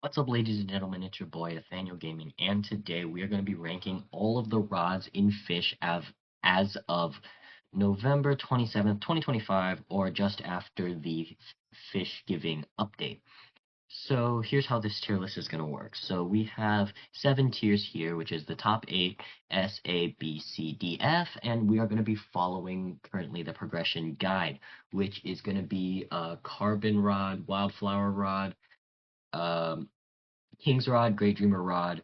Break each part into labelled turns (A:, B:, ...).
A: What's up, ladies and gentlemen? It's your boy Nathaniel Gaming, and today we are going to be ranking all of the rods in Fish as of November 27th, 2025, or just after the FischGiving update. So here's how this tier list is going to work. So we have 7 tiers here, which is the top 8, S, A, B, C, D, F, and we are going to be following currently the progression guide, which is going to be Carbon Rod, Wildflower Rod, um, King's Rod, Great Dreamer Rod,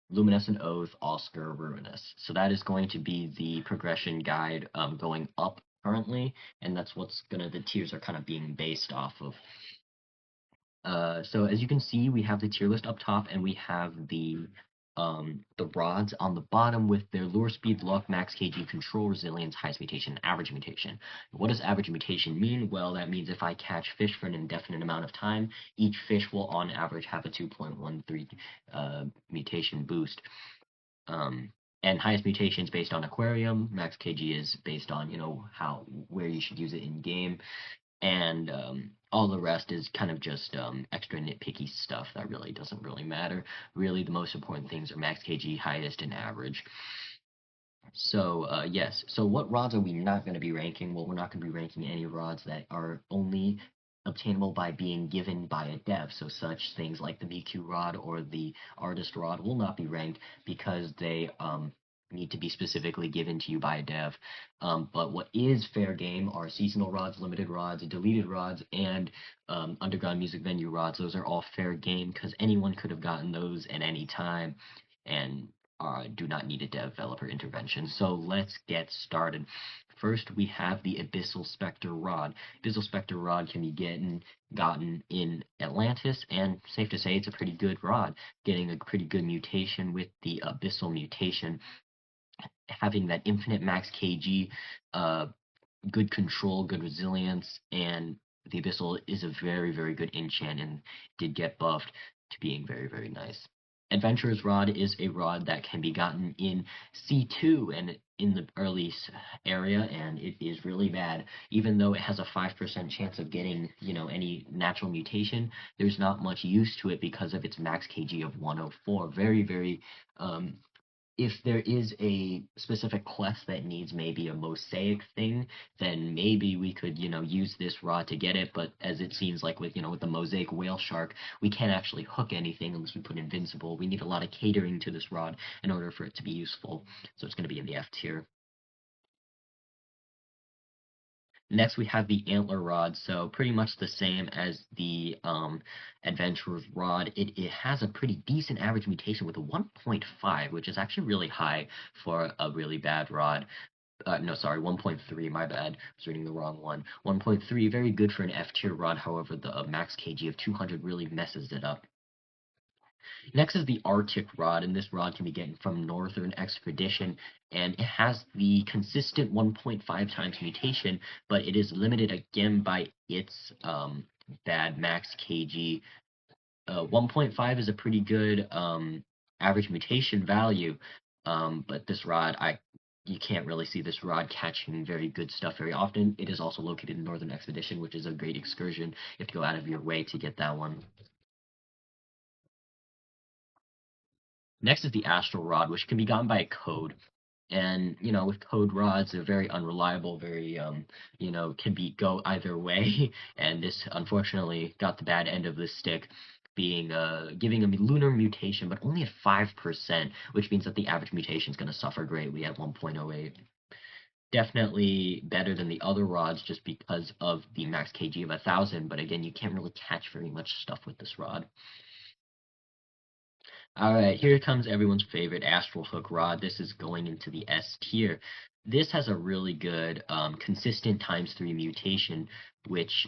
A: Luminescent Oath, Oscar, Ruinous. So that is going to be the progression guide going up currently, and that's what's the tiers are kind of being based off of. So as you can see, we have the tier list up top, and we have the rods on the bottom with their lure speed, luck, max kg, control, resilience, highest mutation, average mutation. What does average mutation mean? Well, that means if I catch fish for an indefinite amount of time, each fish will on average have a 2.13 mutation boost. And highest mutation is based on aquarium. Max kg is based on where you should use it in game, and all the rest is kind of just extra nitpicky stuff that really doesn't really matter. Really, the most important things are max kg, highest, and average. So yes, so what rods are we not going to be ranking? Well, we're not going to be ranking any rods that are only obtainable by being given by a dev. So such things like the BQ rod or the artist rod will not be ranked because they need to be specifically given to you by a dev. But what is fair game are seasonal rods, limited rods, deleted rods, and underground music venue rods. Those are all fair game because anyone could have gotten those at any time, and do not need a developer intervention. So let's get started. First, we have the Abyssal Spectre Rod. Abyssal Spectre Rod can be gotten in Atlantis, and safe to say it's a pretty good rod, getting a pretty good mutation with the Abyssal mutation, having that infinite max kg, good control, good resilience, and the Abyssal is a very, very good enchant and did get buffed to being very, very nice. Adventurer's Rod is a rod that can be gotten in C2 and in the early area, and it is really bad. Even though it has a 5% chance of getting, any natural mutation, there's not much use to it because of its max kg of 104. Very, very if there is a specific quest that needs maybe a mosaic thing, then maybe we could, use this rod to get it. But as it seems like with the mosaic whale shark, we can't actually hook anything unless we put invincible. We need a lot of catering to this rod in order for it to be useful. So it's going to be in the F tier. Next, we have the antler rod, so pretty much the same as the adventurer's rod. It has a pretty decent average mutation with a 1.5, which is actually really high for a really bad rod. No, sorry, 1.3, my bad. I was reading the wrong one. 1.3, very good for an F tier rod, however, the max kg of 200 really messes it up. Next is the Arctic rod, and this rod can be getting from Northern Expedition, and it has the consistent 1.5 times mutation, but it is limited again by its bad max kg. 1.5 is a pretty good average mutation value, but this rod, you can't really see this rod catching very good stuff very often. It is also located in Northern Expedition, which is a great excursion. You have to go out of your way to get that one. Next is the Astral Rod, which can be gotten by a code. And, with code rods, they're very unreliable, very, can go either way. And this, unfortunately, got the bad end of the stick, being, giving a lunar mutation, but only at 5%, which means that the average mutation is going to suffer greatly at 1.08. Definitely better than the other rods just because of the max kg of 1,000, but again, you can't really catch very much stuff with this rod. All right, here comes everyone's favorite Astral Hook rod. This is going into the S tier. This has a really good consistent ×3 mutation, which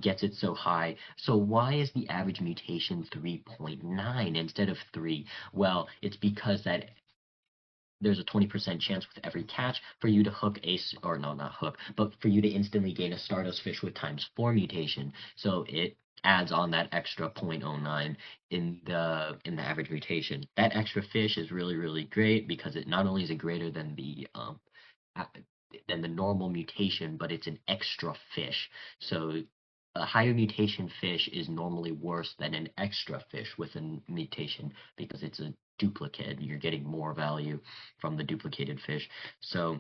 A: gets it so high. So why is the average mutation 3.9 instead of 3? Well, it's because that there's a 20% chance with every catch for you to hook or no, not hook, but for you to instantly gain a Stardust fish with ×4 mutation. So it adds on that extra 0.09 in the average mutation. That extra fish is really, really great because it not only is it greater than the normal mutation, but it's an extra fish. So a higher mutation fish is normally worse than an extra fish with a mutation because it's a duplicate. You're getting more value from the duplicated fish. So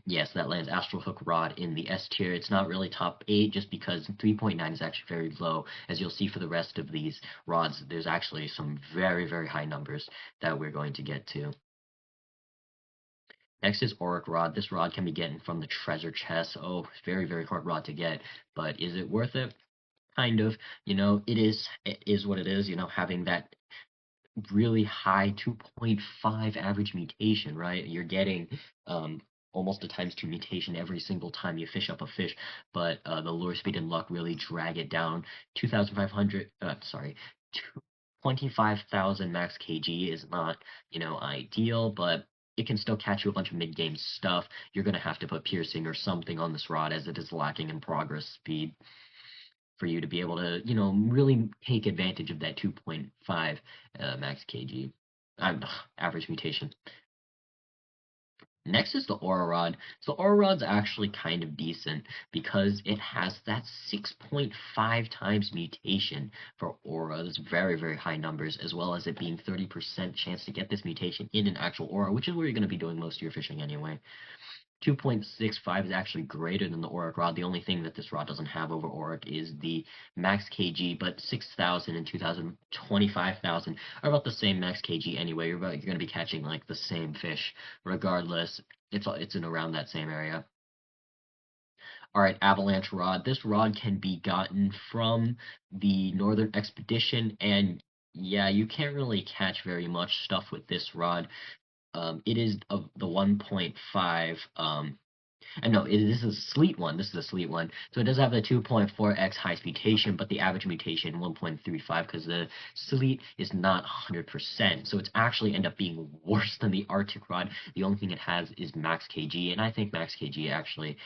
A: yes, that lands Astral Hook Rod in the S tier. It's not really top 8 just because 3.9 is actually very low. As you'll see for the rest of these rods, there's actually some very, very high numbers that we're going to get to. Next is Auric Rod. This rod can be getting from the treasure chest. Oh, very, very hard rod to get, but is it worth it? Kind of. It is what it is, having that really high 2.5 average mutation, right? You're getting almost a times 2 mutation every single time you fish up a fish, but the lure speed and luck really drag it down. 2,500, 25,000 max kg is not, ideal, but it can still catch you a bunch of mid-game stuff. You're going to have to put piercing or something on this rod as it is lacking in progress speed for you to be able to, really take advantage of that 2.5 max kg average mutation. Next is the Aura Rod. So the Aura Rod's actually kind of decent because it has that 6.5 times mutation for Aura. That's very, very high numbers, as well as it being 30% chance to get this mutation in an actual Aura, which is where you're going to be doing most of your fishing anyway. 2.65 is actually greater than the Auric rod. The only thing that this rod doesn't have over Auric is the max kg, but 6,000 and 2,000, 25,000 are about the same max kg anyway. You're going to be catching like the same fish regardless. It's in around that same area. All right, avalanche rod. This rod can be gotten from the Northern Expedition, and yeah, you can't really catch very much stuff with this rod. It is of the 1.5. And no, this is a sleet one. This is a sleet one. So it does have the 2.4x highest mutation, but the average mutation 1.35 because the sleet is not 100%. So it's actually end up being worse than the Arctic rod. The only thing it has is max kg, and I think max kg actually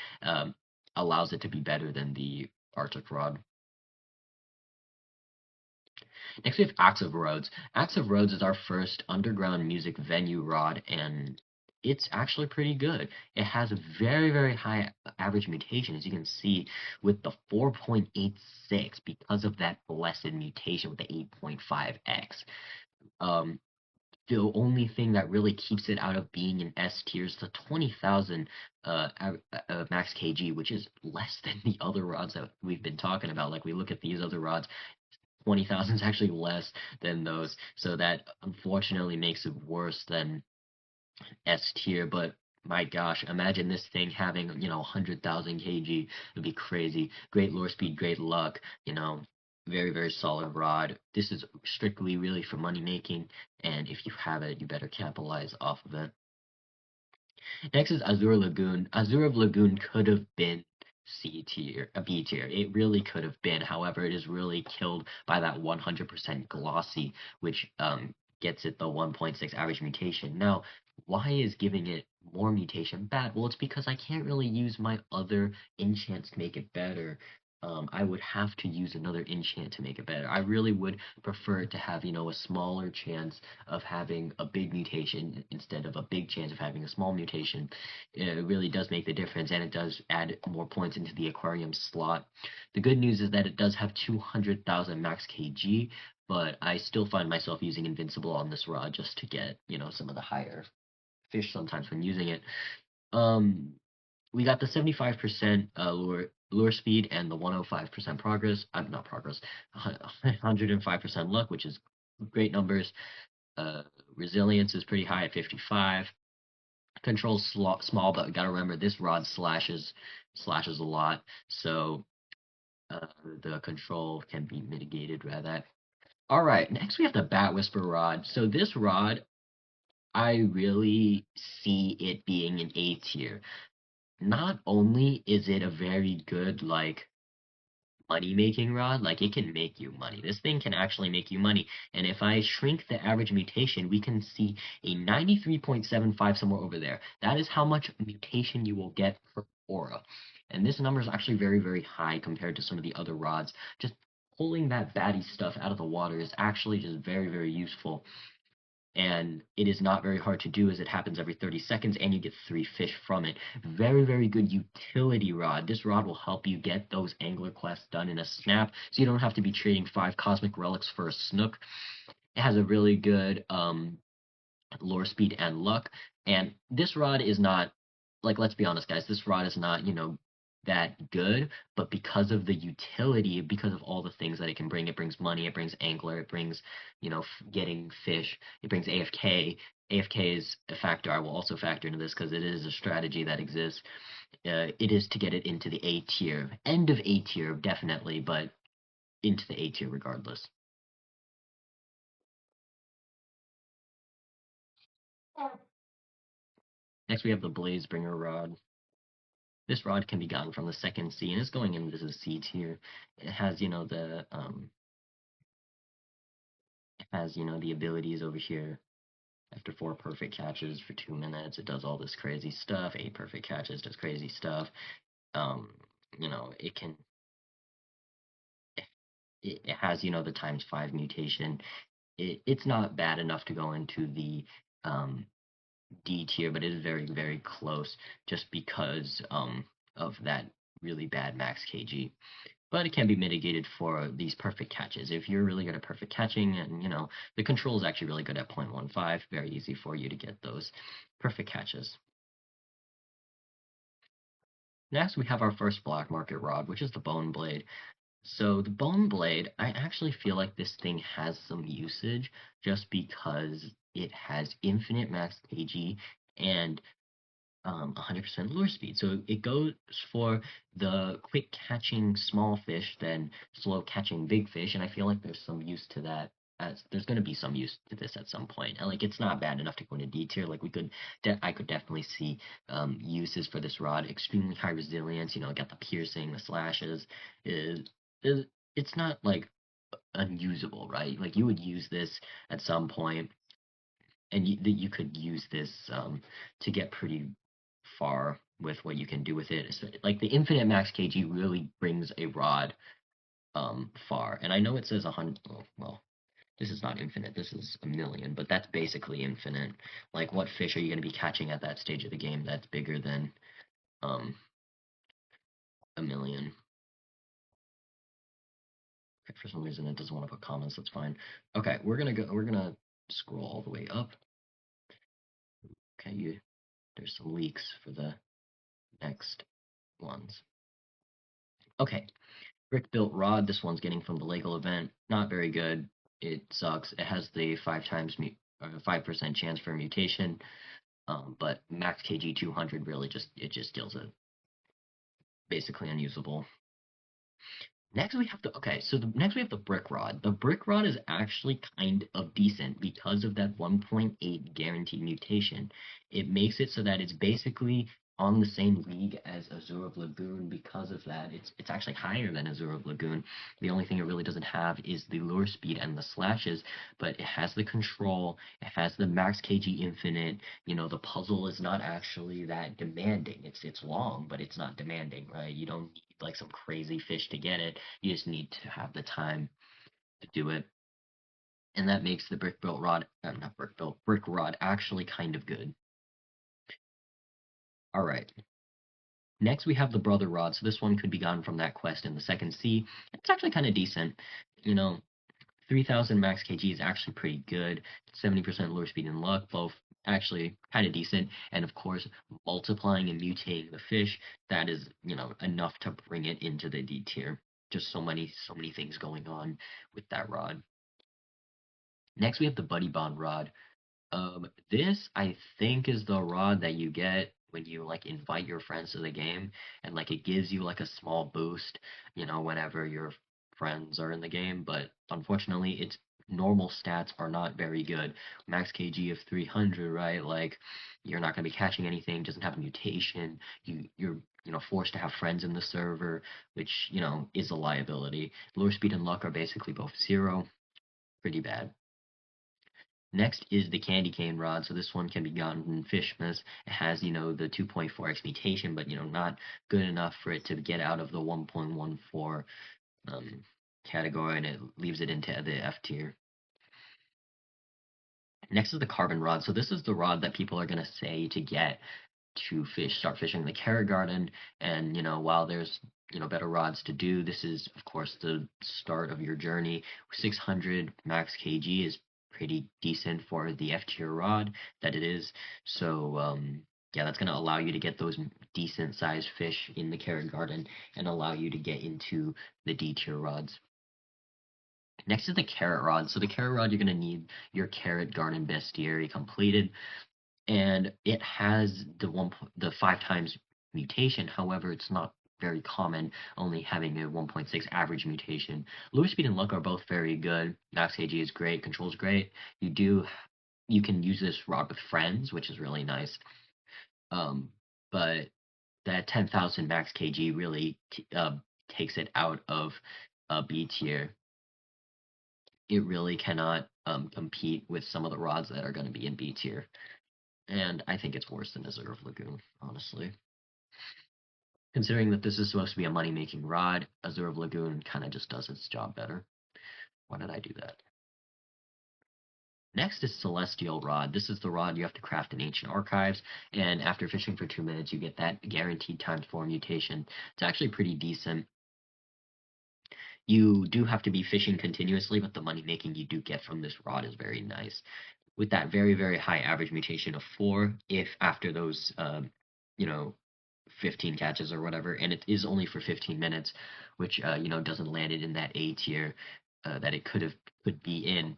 A: allows it to be better than the Arctic rod. Next we have Axe of Rhodes. Axe of Rhodes is our first underground music venue rod, and it's actually pretty good. It has a very, very high average mutation, as you can see, with the 4.86 because of that blessed mutation with the 8.5x. The only thing that really keeps it out of being an S tier is the 20,000 max kg, which is less than the other rods that we've been talking about. Like we look at these other rods, 20,000 is actually less than those, so that unfortunately makes it worse than S tier. But my gosh, imagine this thing having 100,000 kg. It'd be crazy. Great lure speed, great luck. Very, very solid rod. This is strictly really for money making, and if you have it, you better capitalize off of it. Next is Azure Lagoon. Azure Lagoon could have been C tier, a B tier. It really could have been. However, it is really killed by that 100% glossy, which gets it the 1.6 average mutation. Now, why is giving it more mutation bad? Well, it's because I can't really use my other enchants to make it better. I would have to use another enchant to make it better. I really would prefer to have, a smaller chance of having a big mutation instead of a big chance of having a small mutation. It really does make the difference, and it does add more points into the aquarium slot. The good news is that it does have 200,000 max kg, but I still find myself using Invincible on this rod just to get, some of the higher fish sometimes when using it. We got the 75% lure speed and the 105% progress. Not progress, 105% luck, which is great numbers. Resilience is pretty high at 55. Control small, but gotta remember this rod slashes a lot, so the control can be mitigated by that. All right, next we have the Bat Whisper rod. So this rod, I really see it being an A tier. Not only is it a very good, like, money-making rod, like, it can make you money. This thing can actually make you money. And if I shrink the average mutation, we can see a 93.75 somewhere over there. That is how much mutation you will get for Aura. And this number is actually very, very high compared to some of the other rods. Just pulling that baddie stuff out of the water is actually just very, very useful. and it is not very hard to do as it happens every 30 seconds and you get 3 fish from it. Very, very good utility rod. This rod will help you get those angler quests done in a snap, so you don't have to be trading 5 cosmic relics for a snook. It has a really good lure speed and luck, and this rod is not, like, let's be honest guys, this rod is not, that good, but because of the utility, because of all the things that it can bring, it brings money, it brings angler, it brings, getting fish, it brings AFK. AFK is a factor I will also factor into this because it is a strategy that exists. It is to get it into the A tier, end of A tier definitely, but into the A tier regardless. Next we have the Blazebringer rod. This rod can be gotten from the second C and it's going into the C tier. It has, the abilities over here. After 4 perfect catches for 2 minutes, it does all this crazy stuff. 8 perfect catches does crazy stuff. It can, it has, the ×5 mutation. It's not bad enough to go into the D tier, but it is very, very close just because of that really bad max KG. But it can be mitigated for these perfect catches. If you're really good at perfect catching, and the control is actually really good at 0.15, very easy for you to get those perfect catches. Next, we have our first black market rod, which is the Bone Blade. So the Bone Blade, I actually feel like this thing has some usage just because it has infinite max KG and 100% lure speed. So it goes for the quick catching small fish, then slow catching big fish, and I feel like there's some use to that. As there's going to be some use to this at some point, and like it's not bad enough to go into D tier. Like I could definitely see uses for this rod. Extremely high resilience. Got the piercing, the slashes. Is is it's not like unusable, right? Like you would use this at some point, and you could use this to get pretty far with what you can do with it. Like the infinite max KG really brings a rod far. And I know it says 100. Well, this is not infinite. This is a million, but that's basically infinite. Like, what fish are you going to be catching at that stage of the game that's bigger than um, a million? Okay, for some reason, it doesn't want to put comments. That's fine. Okay, we're gonna scroll all the way up. Okay, there's some leaks for the next ones. Okay, brick built rod. This one's getting from the Lego event. Not very good. It sucks. It has the 5% chance for mutation, but max KG 200 really just deals it basically unusable. Next we have next we have the brick rod. The brick rod is actually kind of decent because of that 1.8 guaranteed mutation. It makes it so that it's basically on the same league as Azure of Lagoon. Because of that, it's actually higher than Azure of Lagoon. The only thing it really doesn't have is the lure speed and the slashes, but it has the control, it has the max KG infinite. The puzzle is not actually that demanding. It's long, but it's not demanding, right? You don't need like some crazy fish to get it. You just need to have the time to do it. And that makes the brick rod actually kind of good. All right. Next, we have the brother rod. So this one could be gotten from that quest in the second sea. It's actually kind of decent. 3,000 max KG is actually pretty good. 70% lure speed and luck, both actually kind of decent. And of course, multiplying and mutating the fish, that is, enough to bring it into the D tier. Just so many things going on with that rod. Next, we have the Buddy Bond rod. This I think is the rod that you get when you like invite your friends to the game, and like it gives you like a small boost, whenever your friends are in the game. But unfortunately, its normal stats are not very good. Max KG of 300, right? Like you're not gonna be catching anything. Doesn't have a mutation. You're forced to have friends in the server, which is a liability. Lure speed and luck are basically both 0. Pretty bad. Next is the candy cane rod. So this one can be gotten in Fishmas. It has, the 2.4x mutation, but, not good enough for it to get out of the 1.14 category, and it leaves it into the F tier. Next is the carbon rod. So this is the rod that people are going to say to get to start fishing the carrot garden. And, while there's, better rods to do, this is, of course, the start of your journey. 600 max kg is pretty decent for the F tier rod that it is. So, yeah, that's going to allow you to get those decent sized fish in the carrot garden and allow you to get into the D tier rods. Next is the carrot rod. So the carrot rod, you're going to need your carrot garden bestiary completed, and it has the 5 times mutation. However, it's not very common, only having a 1.6 average mutation. Lure speed and luck are both very good. Max KG is great, control's great. You can use this rod with friends, which is really nice. But that 10,000 max KG really takes it out of B tier. It really cannot compete with some of the rods that are going to be in B tier. And I think it's worse than Azure of Lagoon, honestly. Considering that this is supposed to be a money-making rod, Azure of Lagoon kind of just does its job better. Why did I do that? Next is Celestial Rod. This is the rod you have to craft in Ancient Archives, and after fishing for 2 minutes, you get that guaranteed ×4 mutation. It's actually pretty decent. You do have to be fishing continuously, but the money making you do get from this rod is very nice. With that very, very high average mutation of 4, if after those, 15 catches or whatever, and it is only for 15 minutes, which, doesn't land it in that A tier that it could be in.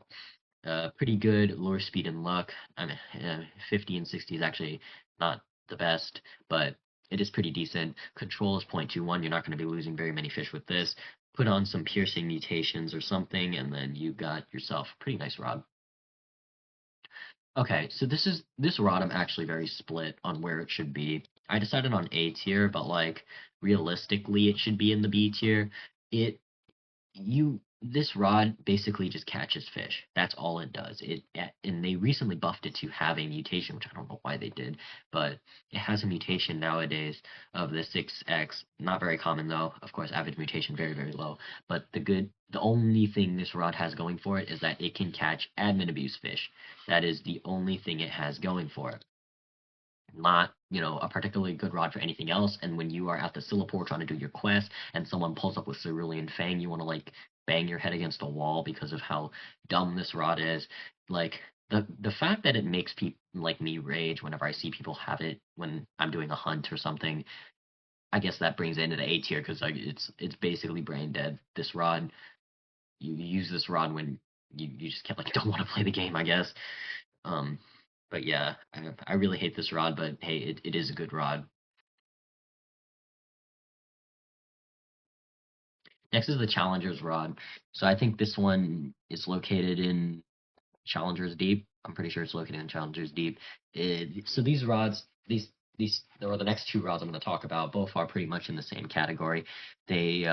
A: Pretty good lure speed and luck. I mean, 50 and 60 is actually not the best, but it is pretty decent. Control is 0.21. You're not going to be losing very many fish with this. Put on some piercing mutations or something, and then you got yourself a pretty nice rod. Okay, so this rod I'm actually very split on where it should be. I decided on A tier, but like realistically it should be in the B tier. This rod basically just catches fish. That's all it does. And they recently buffed it to have a mutation, which I don't know why they did, but it has a mutation nowadays of the 6x. Not very common though. Of course, average mutation very, very low. But the only thing this rod has going for it is that it can catch admin abuse fish. That is the only thing it has going for it. Not, a particularly good rod for anything else. And when you are at the Sillipore trying to do your quest and someone pulls up with Cerulean Fang, you want to like bang your head against a wall because of how dumb this rod is. Like the fact that it makes people like me rage whenever I see people have it when I'm doing a hunt or something. I guess that brings it into the A tier because like it's basically brain dead. This rod, you use this rod when you just can't like don't want to play the game, I guess. But yeah, I really hate this rod, but hey, it is a good rod. Next is the Challenger's rod. So I think this one is located in Challenger's Deep. I'm pretty sure it's located in Challenger's Deep. So these rods, these or the next 2 rods I'm going to talk about, both are pretty much in the same category. They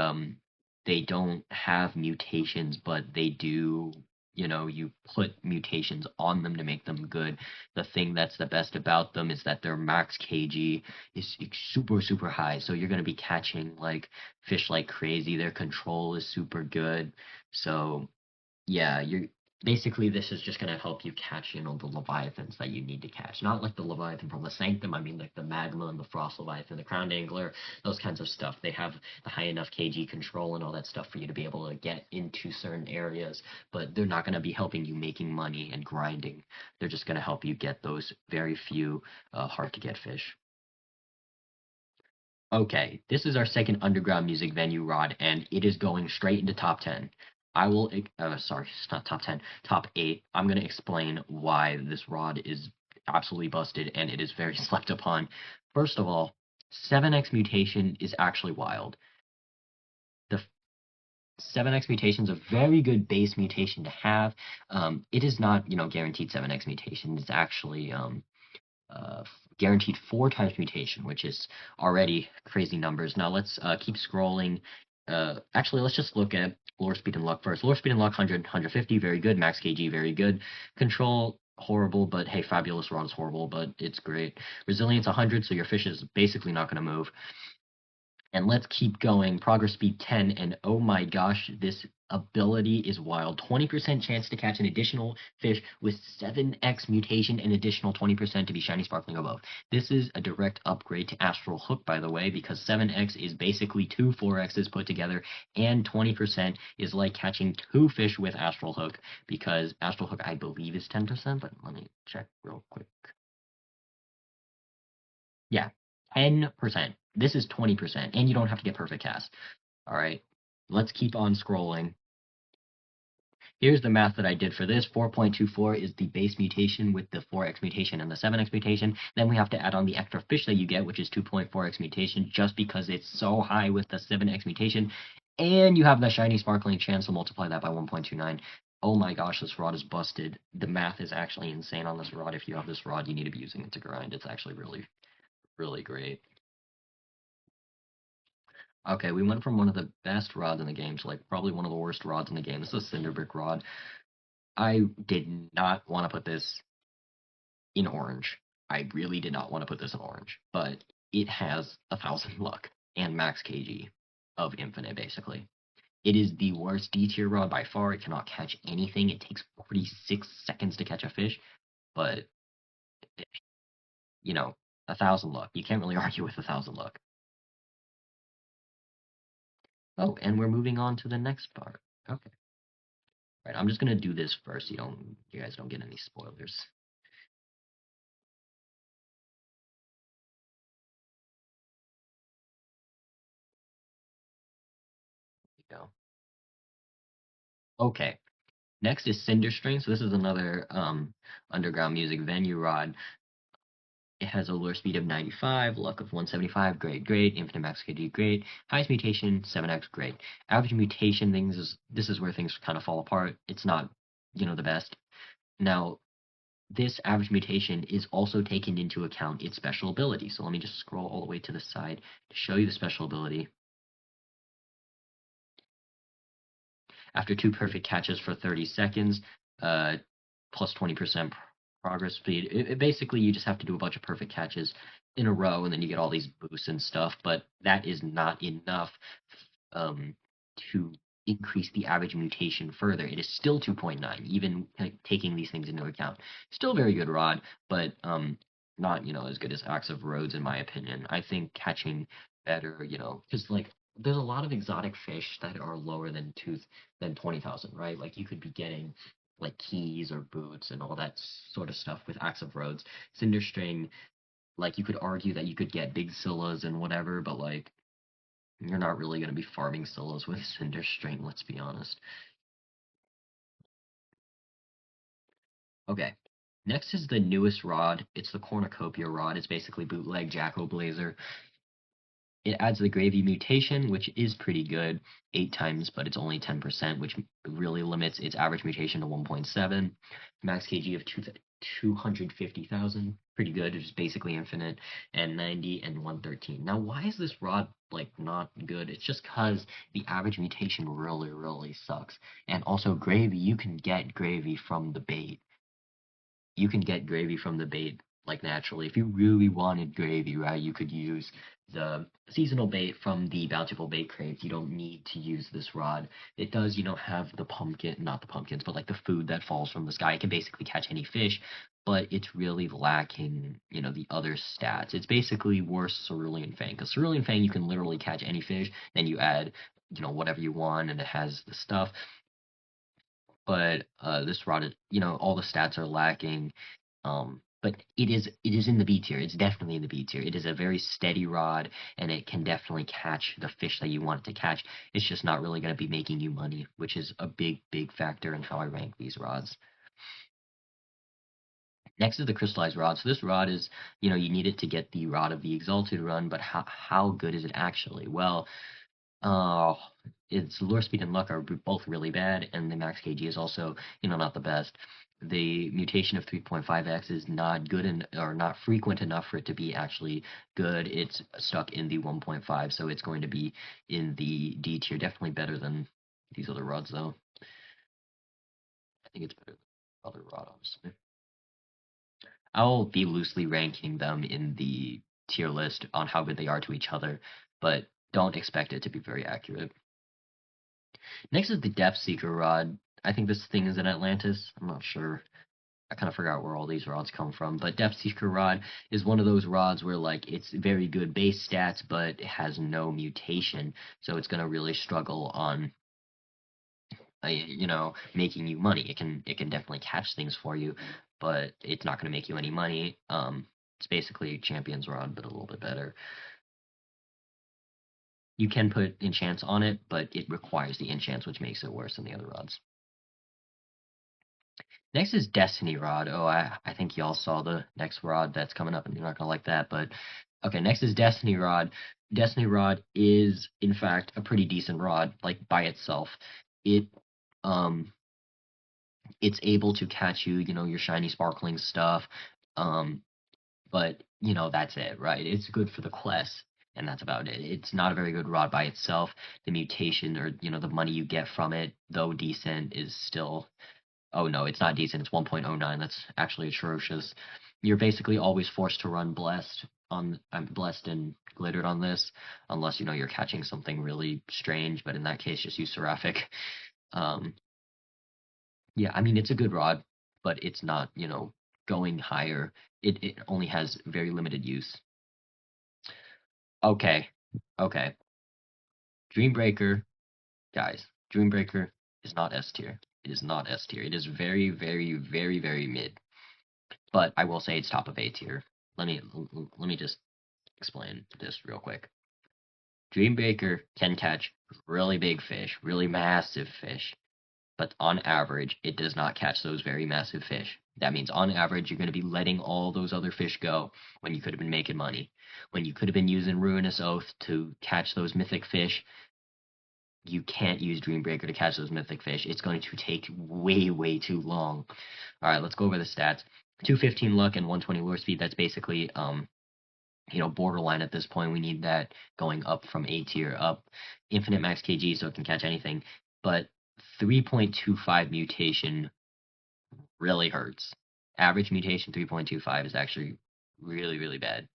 A: don't have mutations, but they do. You put mutations on them to make them good. The thing that's the best about them is that their max kg is super, super high. So you're going to be catching like fish like crazy. Their control is super good. So yeah, basically this is just going to help you catch, the leviathans that you need to catch. Not like the leviathan from the Sanctum. I mean like the magma and the frost leviathan, the crowned angler, those kinds of stuff. They have the high enough kg control and all that stuff for you to be able to get into certain areas, but they're not going to be helping you making money and grinding. They're just going to help you get those very few hard to get fish. Okay, this is our second underground music venue rod, and it is going straight into top 10. I will, sorry, it's not top 10, top 8. I'm going to explain why this rod is absolutely busted and it is very slept upon. First of all, 7x mutation is actually wild. The 7x mutation is a very good base mutation to have. It is not, guaranteed 7x mutation. It's actually guaranteed 4 times mutation, which is already crazy numbers. Now let's keep scrolling. Actually, let's just look at lure speed and luck first. Lure speed and luck 100, 150, very good. Max KG, very good. Control, horrible, but hey, fabulous rod is horrible, but it's great. Resilience 100, so your fish is basically not going to move. And let's keep going. Progress speed 10, and oh my gosh, this ability is wild. 20% chance to catch an additional fish with 7x mutation and additional 20% to be shiny sparkling above. This is a direct upgrade to Astral Hook, by the way, because 7x is basically two 4x's put together, and 20% is like catching two fish with Astral Hook, because Astral Hook, I believe, is 10%, but let me check real quick. Yeah, 10%. This is 20%, and you don't have to get perfect cast. All right, let's keep on scrolling. Here's the math that I did for this. 4.24 is the base mutation with the 4x mutation and the 7x mutation. Then we have to add on the extra fish that you get, which is 2.4x mutation, just because it's so high with the 7x mutation. And you have the shiny sparkling chance, to multiply that by 1.29. Oh my gosh, this rod is busted. The math is actually insane on this rod. If you have this rod, you need to be using it to grind. It's actually really, really great. Okay, we went from one of the best rods in the game to like probably one of the worst rods in the game. This is a Cinder Brick rod. I did not want to put this in orange. I really did not want to put this in orange, but it has 1,000 luck and max KG of infinite, basically. It is the worst D tier rod by far. It cannot catch anything. It takes 46 seconds to catch a fish, but, you know, 1,000 luck. You can't really argue with 1,000 luck. Oh, and we're moving on to the next part. Okay. Right, I'm just gonna do this first. You guys don't get any spoilers. There you go. Okay. Next is Cinder String. So this is another underground music venue rod. It has a lure speed of 95, luck of 175, great, great. Infinite max KG, great. Highest mutation, 7x, great. Average mutation things this is where things kind of fall apart. It's not, the best. Now, this average mutation is also taken into account its special ability. So let me just scroll all the way to the side to show you the special ability. After two perfect catches for 30 seconds, plus 20% progress speed. Basically, you just have to do a bunch of perfect catches in a row, and then you get all these boosts and stuff. But that is not enough to increase the average mutation further. It is still 2.9, even taking these things into account. Still very good rod, but not as good as Axe of Rhodes in my opinion. I think catching better, because like there's a lot of exotic fish that are lower than 20,000, right? Like you could be getting like keys or boots and all that sort of stuff with Axe of Rhodes. Cinder String, like you could argue that you could get big Scyllas and whatever, but like you're not really going to be farming Scyllas with Cinder String, let's be honest. Okay. Next is the newest rod. It's the Cornucopia rod. It's basically bootleg Jacko Blazer. It adds the Gravy mutation, which is pretty good, 8 times, but it's only 10%, which really limits its average mutation to 1.7. Max KG of 250,000, pretty good. It's basically infinite, and 90 and 113. Now, why is this rod like not good? It's just because the average mutation really, really sucks. And also, Gravy, you can get Gravy from the bait. You can get Gravy from the bait like naturally. If you really wanted Gravy, right, you could use the seasonal bait from the bountiful bait crates. You don't need to use this rod. It does, have the pumpkin, not the pumpkins, but like the food that falls from the sky. It can basically catch any fish, but it's really lacking, the other stats. It's basically worse Cerulean Fang, because Cerulean Fang you can literally catch any fish, then you add, whatever you want, and it has the stuff. But this rod, all the stats are lacking. But it is in the B tier. It's definitely in the B tier. It is a very steady rod, and it can definitely catch the fish that you want it to catch. It's just not really going to be making you money, which is a big, big factor in how I rank these rods. Next is the crystallized rod. So this rod is, you need it to get the Rod of the Exalted run, but how good is it actually? Well, its lure speed and luck are both really bad, and the max KG is also, not the best. The mutation of 3.5x is not good or not frequent enough for it to be actually good. It's stuck in the 1.5, so it's going to be in the D tier. Definitely better than these other rods, though. I think it's better than other rod, honestly. I'll be loosely ranking them in the tier list on how good they are to each other, but don't expect it to be very accurate. Next is the Depth Seeker rod. I think this thing is in Atlantis. I'm not sure. I kind of forgot where all these rods come from, but Depth Seeker rod is one of those rods where like it's very good base stats, but it has no mutation, so it's gonna really struggle on, making you money. It can definitely catch things for you, but it's not gonna make you any money. It's basically Champion's rod, but a little bit better. You can put enchants on it, but it requires the enchants, which makes it worse than the other rods. Next is Destiny Rod. Oh, I think y'all saw the next rod that's coming up, and you're not gonna like that. But okay, next is Destiny Rod. Destiny Rod is, in fact, a pretty decent rod, like by itself. It um it's able to catch you, your shiny sparkling stuff. But that's it, right? It's good for the quest, and that's about it. It's not a very good rod by itself. The mutation or the money you get from it, though decent, is still. Oh no, it's not decent. It's 1.09. That's actually atrocious. You're basically always forced to run blessed on. I'm blessed and glittered on this, unless you're catching something really strange. But in that case, just use Seraphic. Um, yeah, I mean it's a good rod, but it's not going higher. It only has very limited use. Okay, okay. Dreambreaker, guys. Dreambreaker is not S tier. It is not S tier. It is very, very, very, very mid. But I will say it's top of A tier. Let me just explain this real quick. Dreambreaker can catch really big fish, really massive fish, but on average, it does not catch those very massive fish. That means on average, you're going to be letting all those other fish go when you could have been making money. When you could have been using Ruinous Oath to catch those mythic fish, you can't use Dreambreaker to catch those mythic fish. It's going to take way, way too long. All right, let's go over the stats. 215 luck and 120 lure speed. That's basically borderline at this point. We need that going up from A tier up. Infinite max KG so it can catch anything. But 3.25 mutation really hurts. Average mutation 3.25 is actually really, really bad.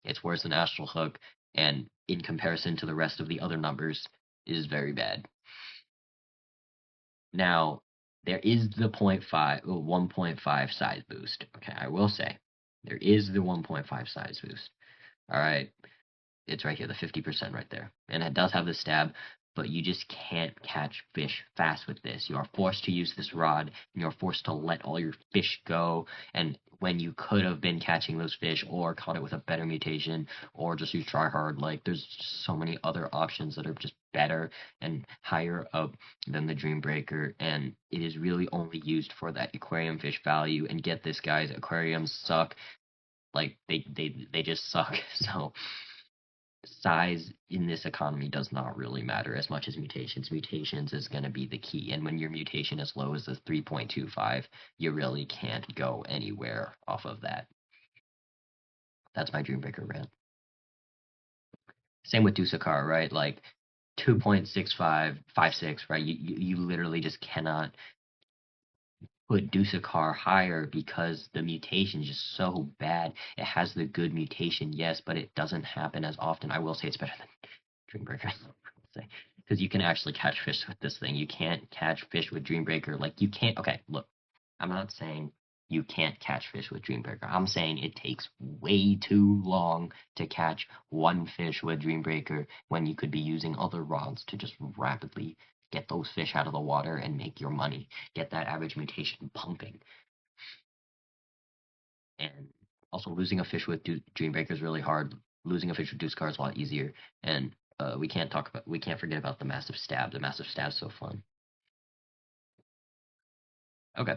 A: It's worse than Astral Hook, and in comparison to the rest of the other numbers, is very bad. Now, there is the 1.5 size boost. Okay, I will say there is the 1.5 size boost. All right, it's right here, the 50% right there. And it does have the stab, but you just can't catch fish fast with this. You are forced to use this rod, and you're forced to let all your fish go. And when you could have been catching those fish or caught it with a better mutation or just use try hard, like there's so many other options that are just better and higher up than the Dreambreaker, and it is really only used for that aquarium fish value. And get this, guys, aquariums suck. Like they just suck. So size in this economy does not really matter as much as mutations. Mutations is going to be the key. And when your mutation is low as the 3.25, you really can't go anywhere off of that. That's my Dreambreaker rant. Same with Dusakar, right? Like 2.65, 56, right? You literally just cannot put Dusakar higher because the mutation is just so bad. It has the good mutation, yes, but it doesn't happen as often. I will say it's better than Dreambreaker. Because you can actually catch fish with this thing. You can't catch fish with Dreambreaker. Like, you can't. Okay, look, I'm not saying you can't catch fish with Dreambreaker. I'm saying it takes way too long to catch one fish with Dreambreaker when you could be using other rods to just rapidly get those fish out of the water and make your money. Get that average mutation pumping. And also, losing a fish with Dreambreaker is really hard. Losing a fish with Deuce is a lot easier. And we can't forget about the massive stab. The massive stab's so fun. Okay.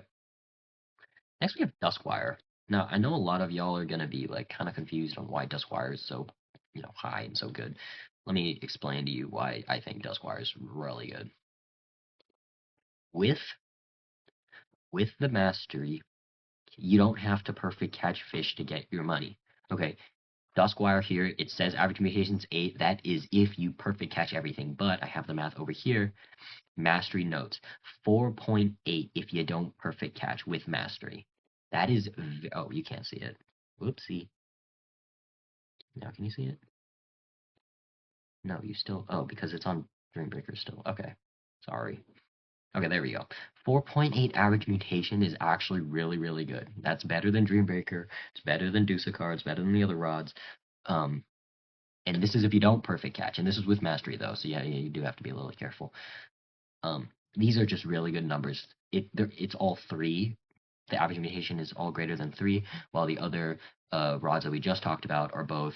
A: Next we have Duskwire. Now I know a lot of y'all are gonna be like kind of confused on why Duskwire is so, high and so good. Let me explain to you why I think Duskwire is really good. With the mastery, you don't have to perfect catch fish to get your money. Okay, Duskwire here, it says average mutations 8. That is if you perfect catch everything, but I have the math over here. Mastery notes 4.8 if you don't perfect catch with mastery. That is, oh, you can't see it. Whoopsie. Now can you see it? No, you still, oh, because it's on Dreambreaker still. Okay. Sorry. Okay, there we go. 4.8 average mutation is actually really, really good. That's better than Dreambreaker. It's better than Deucicar. It's better than the other rods. Um, and this is if you don't perfect catch. And this is with mastery, though. So yeah, you do have to be a little careful. These are just really good numbers. It's all 3. The average mutation is all greater than 3, while the other rods that we just talked about are both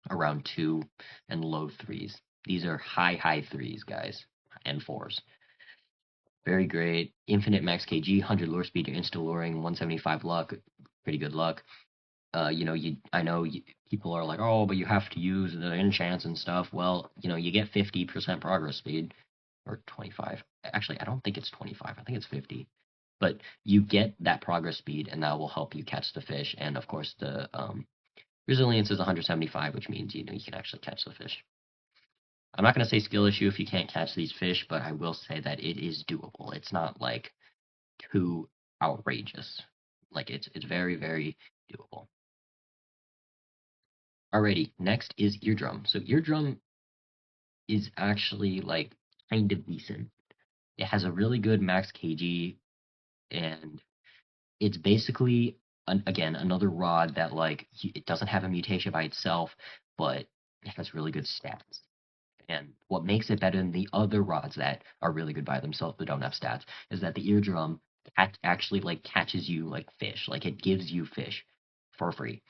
A: around 2 and low 3s. These are high 3s, guys, and 4s. Very great. Infinite max KG, 100 lure speed, you're insta luring, 175 luck, pretty good luck. I know people are like, oh, but you have to use the enchants and stuff. Well, you get 50% progress speed, or 25. Actually, I don't think it's 25. I think it's 50. But you get that progress speed, and that will help you catch the fish. And of course, the resilience is 175, which means you can actually catch the fish. I'm not going to say skill issue if you can't catch these fish, but I will say that it is doable. It's not like too outrageous. Like it's very, very doable. Alrighty, next is eardrum. So eardrum is actually like kind of decent. It has a really good max KG, and it's basically again another rod that like it doesn't have a mutation by itself, but it has really good stats. And what makes it better than the other rods that are really good by themselves but don't have stats is that the eardrum actually like catches you like fish, like it gives you fish for free,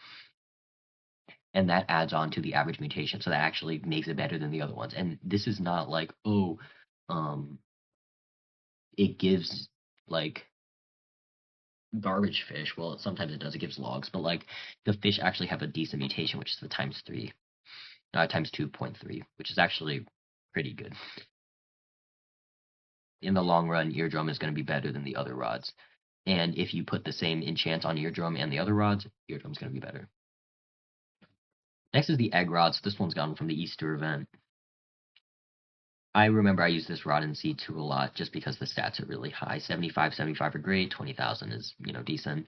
A: and that adds on to the average mutation, so that actually makes it better than the other ones. And this is not like, oh, um, it gives like garbage fish. Well, sometimes it does. It gives logs, but like the fish actually have a decent mutation, which is the times 2.3, which is actually pretty good. In the long run, eardrum is going to be better than the other rods. And if you put the same enchant on eardrum and the other rods, eardrum's going to be better. Next is the egg rods. This one's gotten from the Easter event. I remember I used this rod in C2 a lot just because the stats are really high. 75 are great. 20,000 is, decent.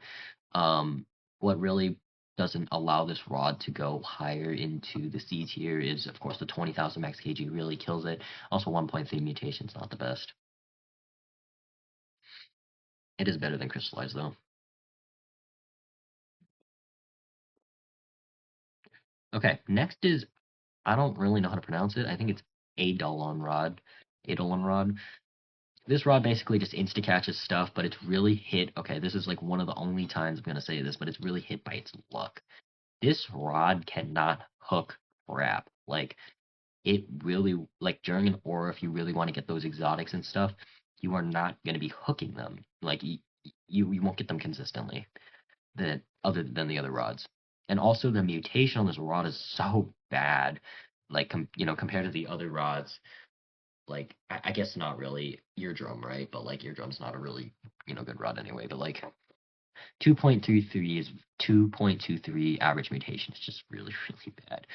A: What really doesn't allow this rod to go higher into the C tier is, of course, the 20,000 max KG really kills it. Also, 1.3 mutation is not the best. It is better than crystallize, though. Okay, next is, I don't really know how to pronounce it. I think it's Eidolon rod. Eidolon rod. This rod basically just insta-catches stuff, but it's really hit. Okay, this is like one of the only times I'm going to say this, but it's really hit by its luck. This rod cannot hook crap. Like, it really, like during an aura, if you really want to get those exotics and stuff, you are not going to be hooking them. Like, you won't get them consistently, other than the other rods. And also, the mutation on this rod is so bad. Like, compared to the other rods, like I guess not really eardrum, right? But like eardrum's not a really good rod anyway. But like 2.23 is 2.23 average mutation. It's just really really bad.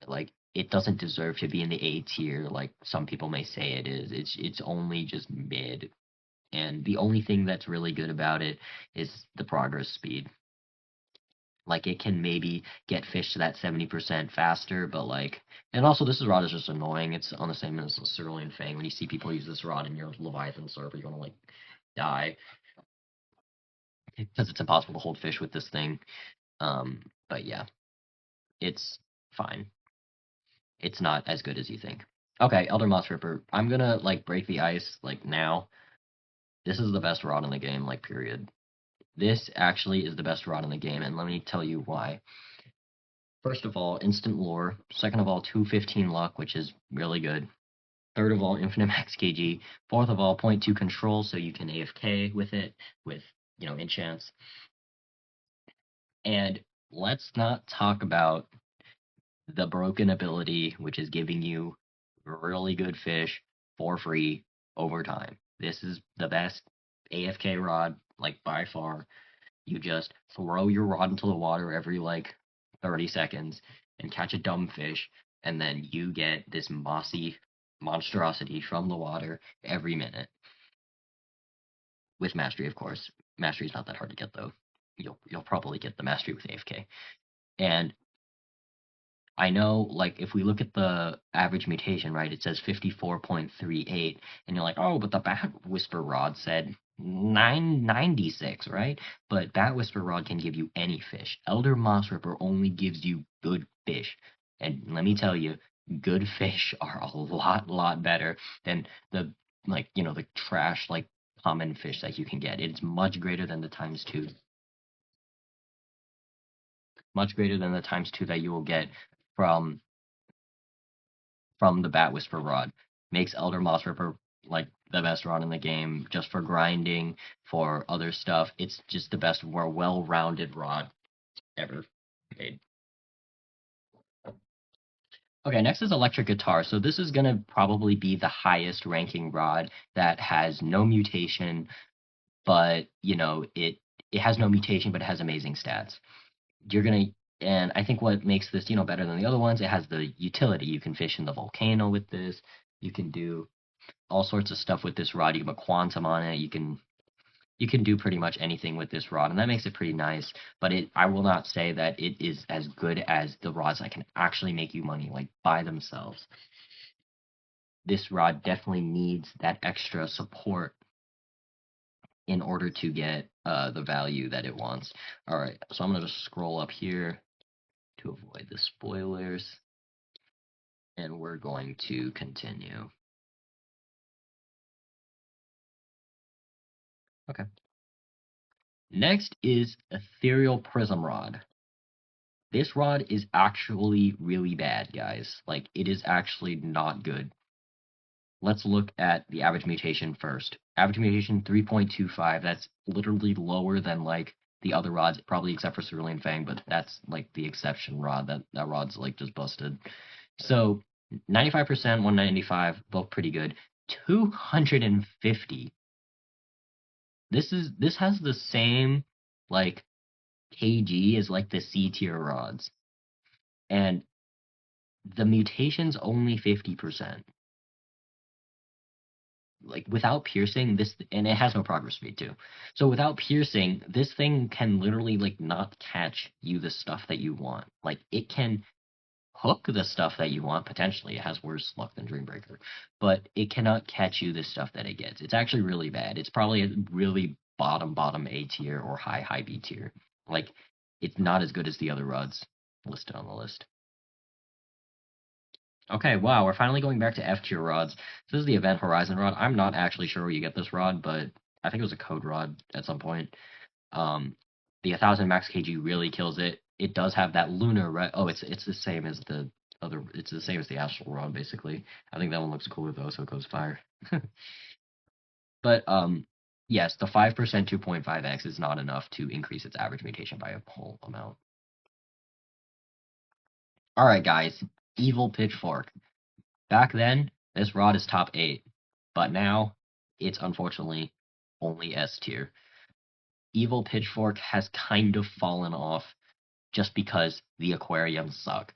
A: Like it doesn't deserve to be in the A tier like some people may say it is. It's only just mid. And the only thing that's really good about it is the progress speed. Like it can maybe get fish to that 70% faster, but like, and also this rod is just annoying. It's on the same as the Cerulean Fang. When you see people use this rod in your Leviathan server, you're gonna like die because it's impossible to hold fish with this thing. But yeah, it's fine. It's not as good as you think. Okay, Elder Moss Ripper. I'm gonna like break the ice like now. This is the best rod in the game, like period. This actually is the best rod in the game, and let me tell you why. First of all, instant lore. Second of all, 215 luck, which is really good. Third of all, infinite max KG. Fourth of all, 0.2 control, so you can AFK with it, with, enchants. And let's not talk about the broken ability, which is giving you really good fish for free over time. This is the best AFK rod, like by far. You just throw your rod into the water every like 30 seconds and catch a dumb fish, and then you get this mossy monstrosity from the water every minute. With mastery, of course. Mastery is not that hard to get though. You'll probably get the mastery with AFK. And I know, like, if we look at the average mutation, right, it says 54.38, and you're like, oh, but the Bat Whisper Rod said 996, right? But Bat Whisper Rod can give you any fish. Elder Moss Ripper only gives you good fish. And let me tell you, good fish are a lot better than the, like, the trash, like, common fish that you can get. It's much greater than the times two. Much greater than the times two that you will get from the Bat Whisper rod. Makes Elder Moss Ripper like the best rod in the game, just for grinding, for other stuff. It's just the best, more well-rounded rod ever made. Okay, next is electric guitar. So this is gonna probably be the highest ranking rod that has no mutation, but it has no mutation, but it has amazing stats. You're gonna And I think what makes this better than the other ones, it has the utility. You can fish in the volcano with this. You can do all sorts of stuff with this rod. You can put quantum on it. You can do pretty much anything with this rod, and that makes it pretty nice. But I will not say that it is as good as the rods that can actually make you money, like by themselves. This rod definitely needs that extra support in order to get the value that it wants. All right, so I'm gonna just scroll up here to avoid the spoilers, and we're going to continue. Okay. Next is ethereal prism rod. This rod is actually really bad, guys. Like, it is actually not good. Let's look at the average mutation first. Average mutation 3.25. That's literally lower than like the other rods, probably except for Cerulean Fang, but that's like the exception rod. That rod's like just busted. So 95%, 195, both pretty good. 250. This has the same like kg as like the C tier rods, and the mutation's only 50%. Like, without piercing this, and it has no progress speed too. So without piercing, this thing can literally like not catch you the stuff that you want. Like, it can hook the stuff that you want potentially. It has worse luck than Dreambreaker, but it cannot catch you the stuff that it gets. It's actually really bad. It's probably a really bottom A tier or high B tier. Like, it's not as good as the other rods listed on the list. Okay, wow, we're finally going back to F tier rods. This is the Event Horizon rod. I'm not actually sure where you get this rod, but I think it was a code rod at some point. The 1000 max kg really kills it. It does have that lunar red. Oh, it's the same as the other. It's the same as the astral rod, basically. I think that one looks cooler though, so it goes fire. But yes, the 5% 2.5x is not enough to increase its average mutation by a whole amount. All right, guys, Evil Pitchfork. Back then, this rod is top 8, but now it's unfortunately only S tier. Evil Pitchfork has kind of fallen off just because the aquariums suck.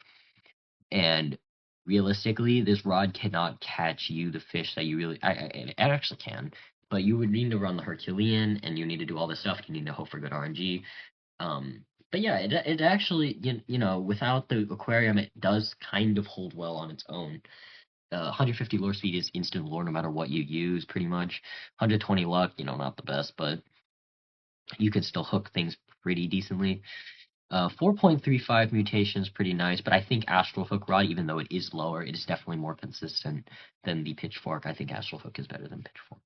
A: And realistically, this rod cannot catch you the fish that you really. It actually can, but you would need to run the Herculean, and you need to do all this stuff. You need to hope for good RNG. But yeah, it actually without the aquarium, it does kind of hold well on its own. 150 lure speed is instant lure no matter what you use, pretty much. 120 luck, not the best, but you can still hook things pretty decently. 4.35 mutation is pretty nice, but I think Astral Hook Rod, even though it is lower, it is definitely more consistent than the Pitchfork. I think Astral Hook is better than Pitchfork.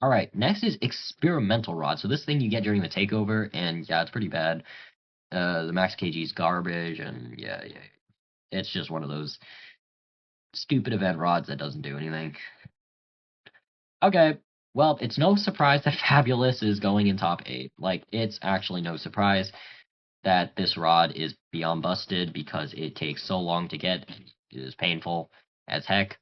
A: All right, next is Experimental Rod. So this thing you get during the takeover, and yeah, it's pretty bad. The max kg is garbage, and yeah, it's just one of those stupid event rods that doesn't do anything. Okay, well, it's no surprise that Fabulous is going in top 8. Like, it's actually no surprise that this rod is beyond busted because it takes so long to get. It is painful as heck.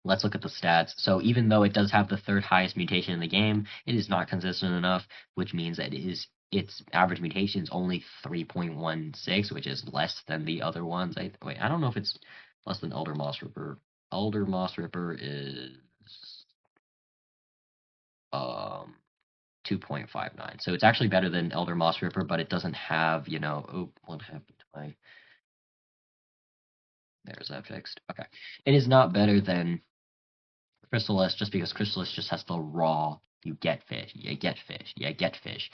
A: Let's look at the stats. So even though it does have the third highest mutation in the game, it is not consistent enough, which means that its average mutation is only 3.16, which is less than the other ones. Wait, I don't know if it's less than Elder Moss Ripper. Elder Moss Ripper is um 2.59. So it's actually better than Elder Moss Ripper, but it doesn't have, you know, oh, what happened to my, there's that fixed. Okay. It is not better than Chrysalis just because Chrysalis just has the raw, you get fish, you get fish, you get fish.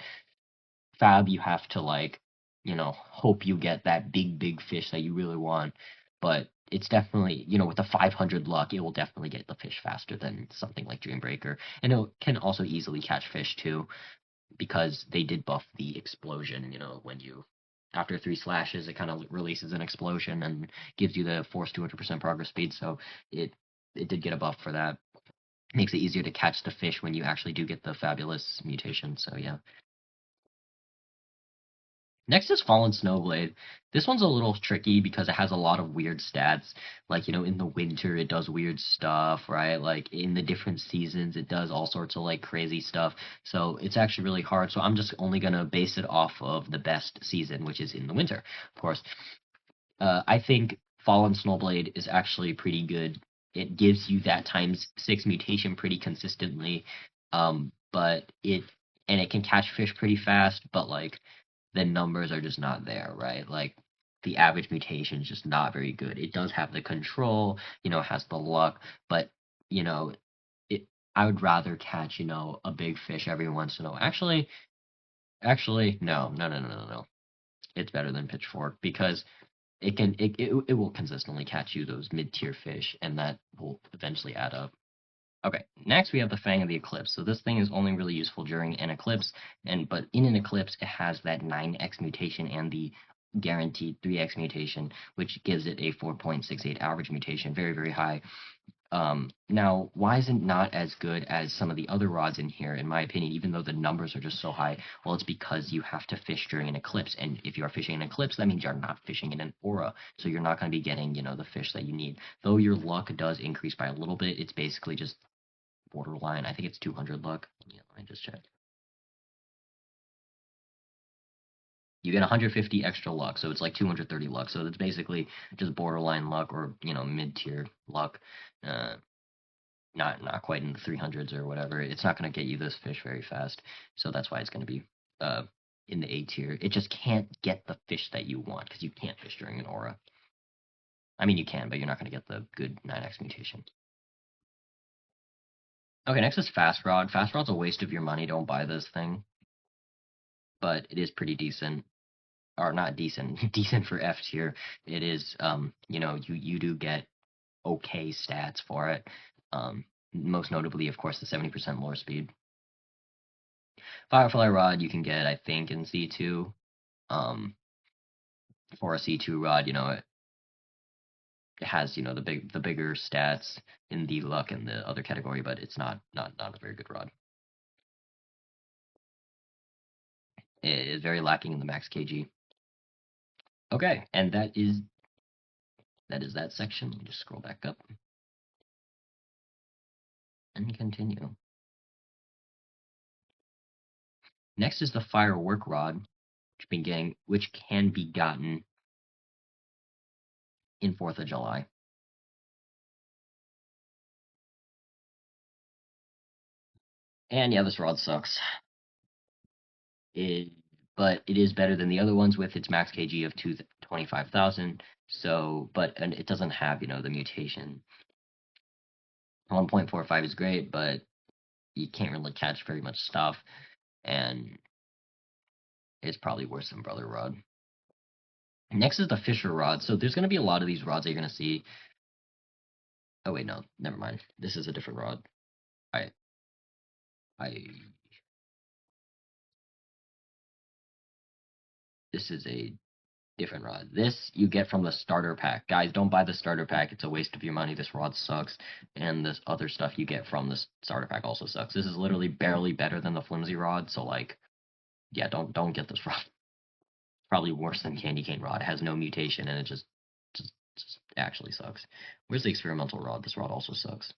A: Fab, you have to like, you know, hope you get that big fish that you really want. But it's definitely, you know, with the 500 luck, it will definitely get the fish faster than something like Dreambreaker. And it can also easily catch fish too, because they did buff the explosion, you know, when you, after 3 slashes, it kind of releases an explosion and gives you the force 200% progress speed. So it did get a buff for that. Makes it easier to catch the fish when you actually do get the fabulous mutation. So yeah. Next is Fallen Snowblade. This one's a little tricky because it has a lot of weird stats. Like, you know, in the winter it does weird stuff, right? Like in the different seasons it does all sorts of like crazy stuff. So it's actually really hard. So I'm just only gonna base it off of the best season, which is in the winter, of course. I think Fallen Snowblade is actually pretty good. It gives you that ×6 mutation pretty consistently. But it can catch fish pretty fast, but like the numbers are just not there, right? Like the average mutation is just not very good. It does have the control, you know, has the luck, but you know, it I would rather catch, you know, a big fish every once in a while. Actually, no. It's better than Pitchfork because it will consistently catch you those mid-tier fish, and that will eventually add up. Okay, next we have the Fang of the Eclipse. So this thing is only really useful during an eclipse, but in an eclipse it has that 9x mutation and the guaranteed 3x mutation, which gives it a 4.68 average mutation, very, very high. Now, why is it not as good as some of the other rods in here, in my opinion, even though the numbers are just so high? Well, it's because you have to fish during an eclipse, and if you are fishing an eclipse, that means you're not fishing in an aura, so you're not going to be getting, you know, the fish that you need. Though your luck does increase by a little bit, it's basically just borderline. I think it's 200 luck. Yeah, let me just check. You get 150 extra luck, so it's like 230 luck. So it's basically just borderline luck or, you know, mid-tier luck. Uh, not quite in the 300s or whatever. It's not going to get you this fish very fast. So that's why it's going to be in the A tier. It just can't get the fish that you want because you can't fish during an aura. I mean, you can, but you're not going to get the good 9x mutation. Okay, next is Fast Rod. Fast Rod's a waste of your money. Don't buy this thing. But it is pretty decent. Or not decent, decent for F tier. It is, you know, you do get okay stats for it. Most notably, of course, the 70% lure speed. Firefly Rod you can get, I think, in C2. For a C2 rod, you know, it has, you know, the bigger stats in the luck and the other category, but it's not a very good rod. It is very lacking in the max kg. Okay, and that is that section. Let me just scroll back up and continue. Next is the firework rod, which can be gotten in 4th of July. And yeah, this rod sucks. But it is better than the other ones with its max kg of 25,000. So, and it doesn't have, you know, the mutation. 1.45 is great, but you can't really catch very much stuff, and it's probably worse than Brother Rod. Next is the Fisher Rod. So there's going to be a lot of these rods that you're going to see. Oh wait, no, never mind. This is a different rod. I This is a different rod. This you get from the starter pack. Guys, don't buy the starter pack. It's a waste of your money. This rod sucks. And this other stuff you get from the starter pack also sucks. This is literally barely better than the flimsy rod. So like, yeah, don't get this rod. Probably worse than Candy Cane rod. It has no mutation and it just actually sucks. Where's the experimental rod? This rod also sucks.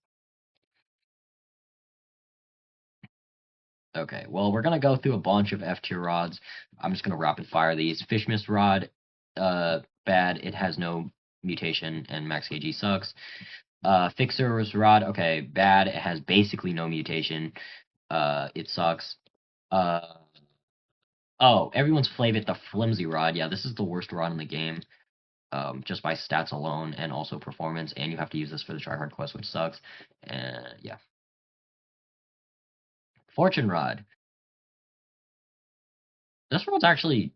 A: Okay, well, we're gonna go through a bunch of F tier rods. I'm just gonna rapid fire these. Fish Mist rod, bad. It has no mutation and max kg sucks. Fixer's rod, okay, bad. It has basically no mutation. It sucks. Uh, oh, everyone's favorite, the flimsy rod. Yeah, this is the worst rod in the game, just by stats alone and also performance. And you have to use this for the tryhard quest, which sucks. And yeah, fortune rod. This rod's actually,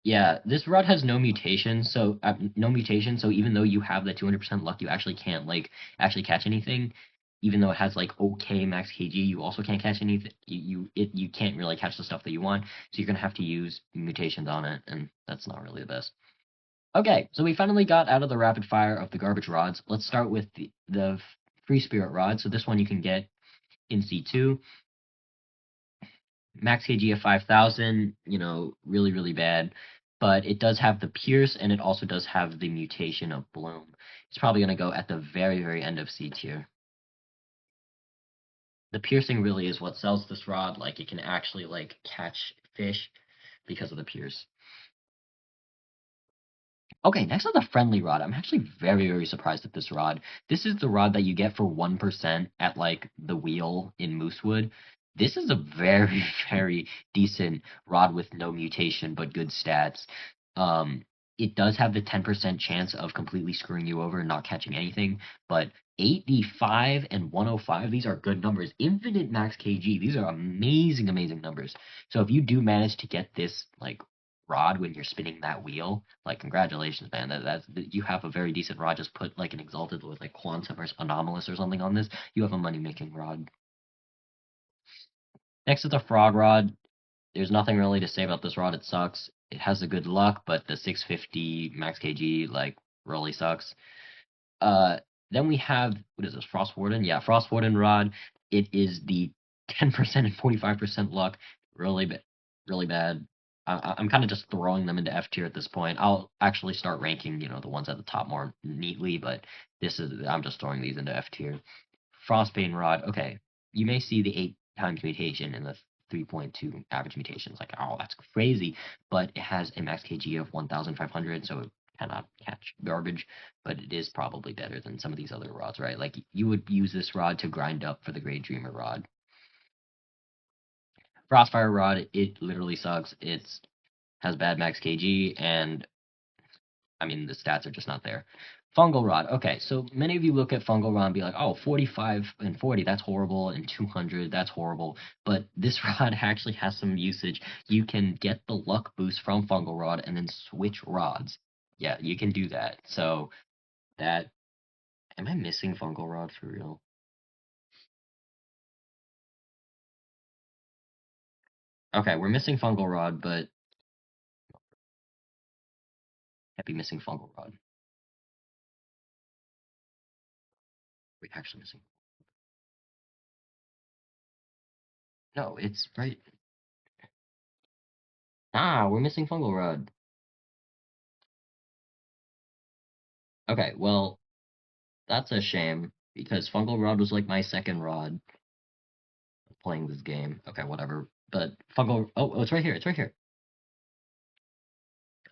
A: yeah, this rod has no mutation, so no mutation. So even though you have the 200% luck, you actually can't like actually catch anything. Even though it has like okay max KG, you also can't catch anything. You can't really catch the stuff that you want. So you're gonna have to use mutations on it, and that's not really the best. Okay, so we finally got out of the rapid fire of the garbage rods. Let's start with the free spirit rod. So this one you can get in C2. Max KG of 5,000, really, really bad. But it does have the Pierce, and it also does have the mutation of Bloom. It's probably going to go at the very, very end of C tier. The piercing really is what sells this rod. Like, it can actually, like, catch fish because of the Pierce. Okay, next is the friendly rod. I'm actually very, very surprised at this rod. This is the rod that you get for 1% at, like, the wheel in Moosewood. This is a very, very decent rod with no mutation but good stats. It does have the 10% chance of completely screwing you over and not catching anything, but 85 and 105, these are good numbers. Infinite max KG, these are amazing, amazing numbers. So if you do manage to get this, like, rod when you're spinning that wheel, like, congratulations, man. You have a very decent rod. Just put like an exalted with like quantum or anomalous or something on this. You have a money making rod. Next is the frog rod. There's nothing really to say about this rod. It sucks. It has a good luck, but the 650 max kg like really sucks. Uh, then we have, what is this, Frost Warden? Yeah, Frost Warden rod. It is the 10% and 45% luck. Really bad. Really bad. I'm kind of just throwing them into F tier at this point. I'll actually start ranking, the ones at the top more neatly, but I'm just throwing these into F tier. Frostbane rod. Okay, you may see the 8 times mutation in the 3.2 average mutations. Like, oh, that's crazy. But it has a max KG of 1,500, so it cannot catch garbage. But it is probably better than some of these other rods, right? Like, you would use this rod to grind up for the Great Dreamer rod. Frostfire rod, it literally sucks. It's has bad max KG, and I mean, the stats are just not there. Fungal Rod. Okay, so many of you look at Fungal Rod and be like, oh, 45 and 40, that's horrible, and 200, that's horrible. But this rod actually has some usage. You can get the luck boost from Fungal Rod and then switch rods. Yeah, you can do that. So that, am I missing Fungal Rod for real? Okay, we're missing Fungal Rod, but I'd be missing Fungal Rod. We're actually missing. No, it's right. Ah, we're missing Fungal Rod. Okay, well, that's a shame because Fungal Rod was like my second rod playing this game. Okay, whatever. But Fungal, oh, it's right here. It's right here.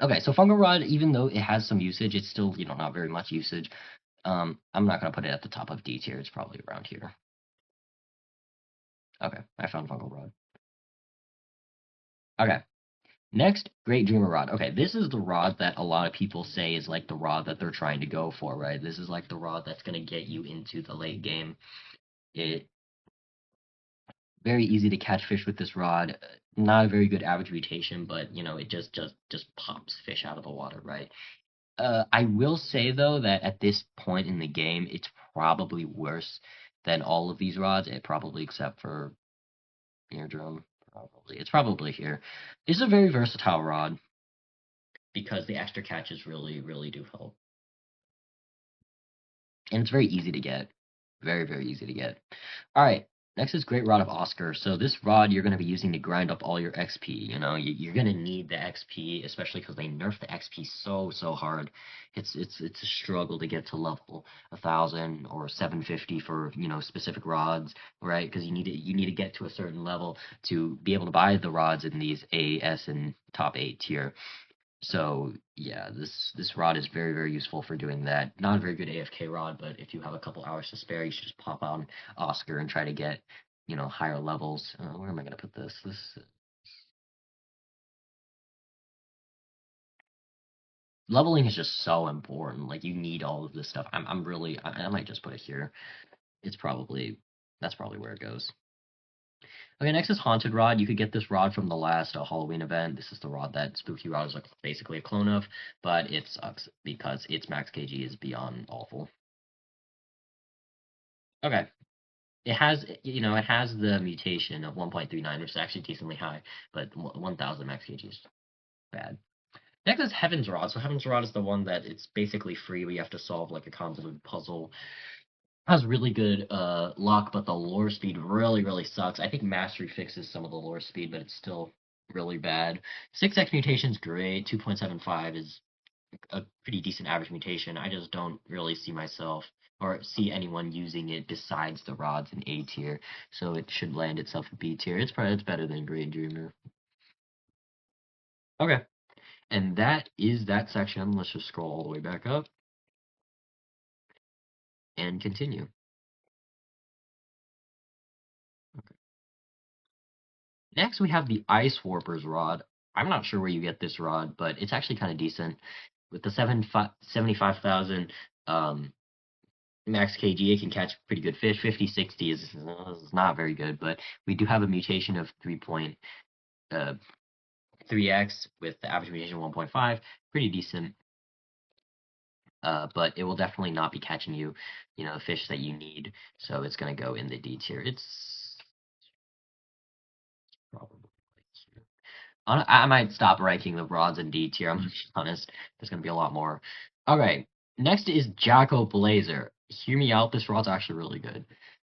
A: Okay, so Fungal Rod, even though it has some usage, it's still not very much usage. I'm not gonna put it at the top of D tier. It's probably around here. Okay, I found Fungal Rod. Okay, next, Great Dreamer Rod. Okay, this is the rod that a lot of people say is like the rod that they're trying to go for, right? This is like the rod that's gonna get you into the late game. It very easy to catch fish with this rod. Not a very good average mutation, but it just pops fish out of the water, right? I will say though that at this point in the game, it's probably worse than all of these rods. Probably except for eardrum. Probably it's probably here. It's a very versatile rod because the extra catches really really do help, and it's very easy to get. Very very easy to get. All right. Next is Great Rod of Oscar. So this rod you're going to be using to grind up all your XP. You're going to need the XP, especially because they nerf the XP so hard. It's a struggle to get to level 1,000 or 750 for specific rods, right? Because you need to get to a certain level to be able to buy the rods in these A, S, and top 8 tier. So yeah, this rod is very, very useful for doing that. Not a very good AFK rod, but if you have a couple hours to spare, you should just pop on Oscar and try to get, higher levels. Where am I gonna put this? Leveling is just so important. Like you need all of this stuff. I'm really I might just put it here. It's probably that's probably where it goes. Okay, next is Haunted Rod. You could get this rod from the last Halloween event. This is the rod that Spooky Rod is like basically a clone of, but it sucks because its max KG is beyond awful. Okay, it has the mutation of 1.39, which is actually decently high, but 1,000 max KG is bad. Next is Heaven's Rod. So Heaven's Rod is the one that it's basically free, where you have to solve like a convoluted puzzle. Has really good luck, but the lore speed really, really sucks. I think Mastery fixes some of the lore speed, but it's still really bad. 6x mutation's great. 2.75 is a pretty decent average mutation. I just don't really see myself or see anyone using it besides the rods in A tier, so it should land itself in B tier. It's better than Great Dreamer. Okay, and that is that section. Let's just scroll all the way back up and continue. Next, we have the Ice Warper's Rod. I'm not sure where you get this rod, but it's actually kind of decent. With the 75,000 max KG, it can catch pretty good fish. 50, 60 is not very good, but we do have a mutation of 3x with the average mutation 1.5. Pretty decent. But it will definitely not be catching you, fish that you need. So it's going to go in the D tier. It's probably I might stop ranking the rods in D tier. I'm gonna be honest. There's gonna be a lot more. All right. Next is Jacko Blazer. Hear me out. This rod's actually really good.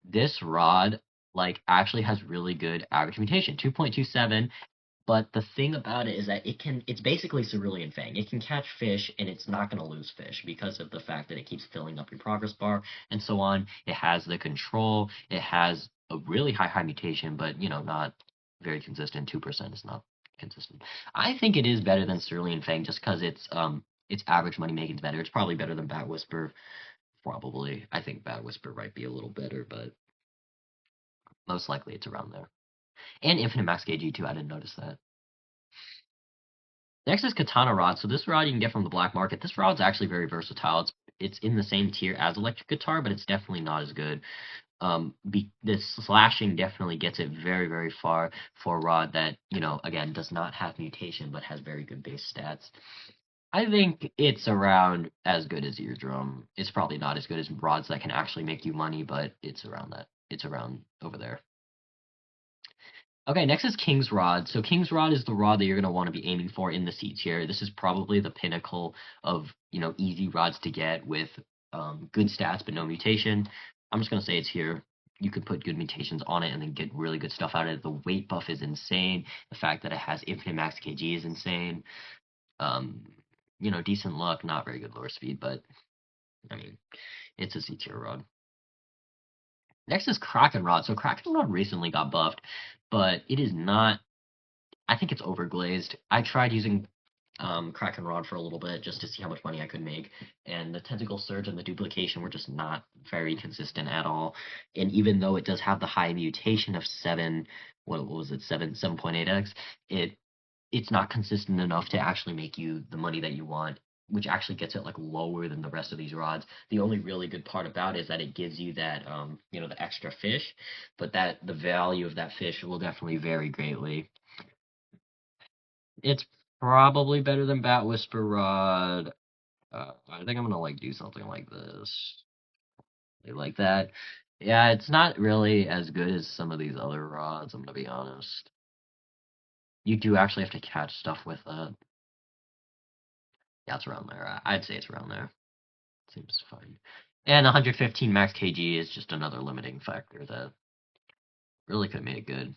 A: This rod, like, actually has really good average mutation, 2.27. But the thing about it is that it's basically Cerulean Fang. It can catch fish and it's not going to lose fish because of the fact that it keeps filling up your progress bar and so on. It has the control. It has a really high mutation, but not very consistent. 2% is not consistent. I think it is better than Cerulean Fang just because its average money making is better. It's probably better than Bat Whisper. Probably. I think Bat Whisper might be a little better, but most likely it's around there. And Infinite Max KG too. I didn't notice that. Next is Katana Rod. So this rod you can get from the black market. This rod's actually very versatile. It's in the same tier as Electric Guitar, but it's definitely not as good. The slashing definitely gets it very, very far for a rod that, again, does not have mutation, but has very good base stats. I think it's around as good as Eardrum. It's probably not as good as rods that can actually make you money, but it's around that. It's around over there. Okay, next is King's Rod. So King's Rod is the rod that you're going to want to be aiming for in the C tier. This is probably the pinnacle of, easy rods to get with good stats but no mutation. I'm just going to say it's here. You could put good mutations on it and then get really good stuff out of it. The weight buff is insane. The fact that it has infinite max KG is insane. Decent luck, not very good lower speed, but, I mean, it's a C tier rod. Next is Kraken Rod. So Kraken Rod recently got buffed, but it is not. I think it's overglazed. I tried using Kraken Rod for a little bit just to see how much money I could make, and the Tentacle Surge and the Duplication were just not very consistent at all. And even though it does have the high mutation of 7, what was it, 7.8x, it's not consistent enough to actually make you the money that you want, which actually gets it like lower than the rest of these rods. The only really good part about it is that it gives you that the extra fish, but that the value of that fish will definitely vary greatly. It's probably better than Bat Whisper Rod. I think I'm gonna like do something like this, like that. Yeah, it's not really as good as some of these other rods. I'm gonna be honest. You do actually have to catch stuff with that. Yeah, it's around there. I'd say it's around there. Seems fine. And 115 max KG is just another limiting factor that really could have made it good.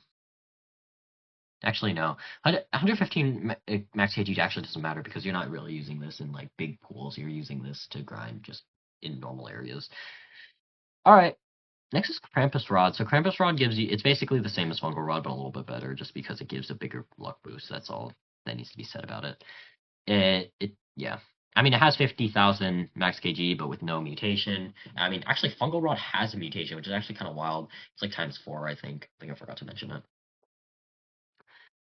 A: Actually, no. 115 max KG actually doesn't matter because you're not really using this in like big pools. You're using this to grind just in normal areas. All right. Next is Krampus Rod. So Krampus Rod gives you, it's basically the same as Fungal Rod, but a little bit better just because it gives a bigger luck boost. That's all that needs to be said about it. Yeah. I mean, it has 50,000 max kg, but with no mutation. I mean, actually, fungal rod has a mutation, which is actually kind of wild. It's like ×4, I think. I think I forgot to mention it.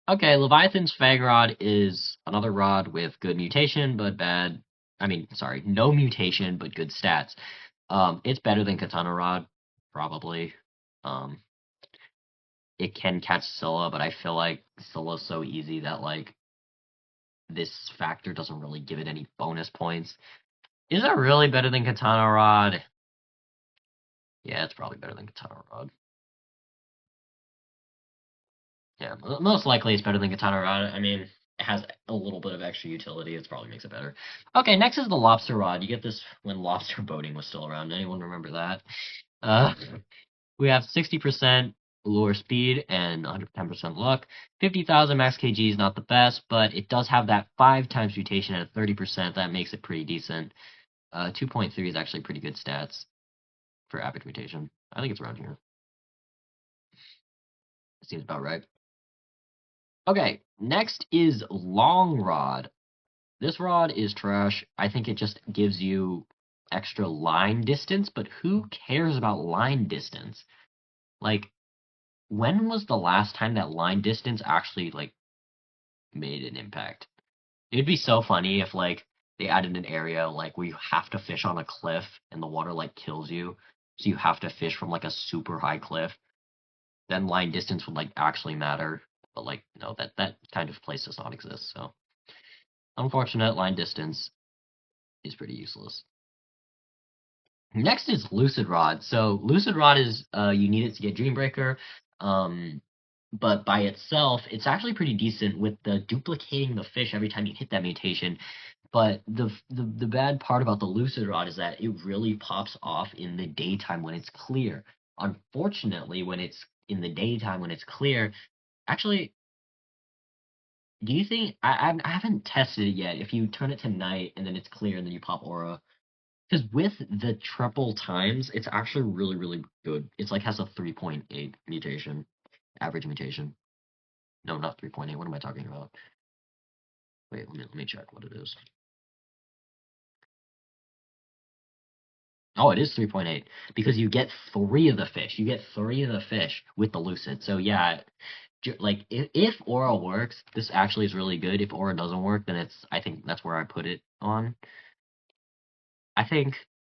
A: Okay, Leviathan's Fag Rod is another rod with good mutation, but bad. I mean, sorry, no mutation, but good stats. It's better than Katana Rod, probably. Um, it can catch Scylla, but I feel like Scylla's so easy that, like, this factor doesn't really give it any bonus points. Is it really better than Katana Rod? Yeah, it's probably better than Katana Rod. Yeah, most likely it's better than Katana Rod. I mean, it has a little bit of extra utility. It probably makes it better. Okay, next is the Lobster Rod. You get this when lobster boating was still around. Anyone remember that? Uh, we have 60% lure speed and 110% luck. 50,000 max kg is not the best, but it does have that 5 times mutation at 30%. That makes it pretty decent. 2.3 is actually pretty good stats for average mutation. I think it's around here. Seems about right. Okay, next is long rod. This rod is trash. I think it just gives you extra line distance, but who cares about line distance? Like, when was the last time that line distance actually, like, made an impact? It'd be so funny if, like, they added an area, like, where you have to fish on a cliff and the water, like, kills you. So you have to fish from, like, a super high cliff. Then line distance would, like, actually matter. But, like, no, that kind of place does not exist, so. Unfortunate, line distance is pretty useless. Next is Lucid Rod. So Lucid Rod is you need it to get Dreambreaker, but by itself, it's actually pretty decent with the duplicating the fish every time you hit that mutation. But the bad part about the Lucid Rod is that it really pops off in the daytime when it's clear. Unfortunately, when it's in the daytime when it's clear, actually, do you think I haven't tested it yet? If you turn it to night and then it's clear and then you pop aura, because with the triple times, it's actually really, really good. It's like has a 3.8 mutation, average mutation. No, not 3.8. What am I talking about? Wait, let me check what it is. Oh, it is 3.8 because you get 3 of the fish. You get 3 of the fish with the lucid. So yeah, like if aura works, this actually is really good. If aura doesn't work, then I think that's where I put it on. I think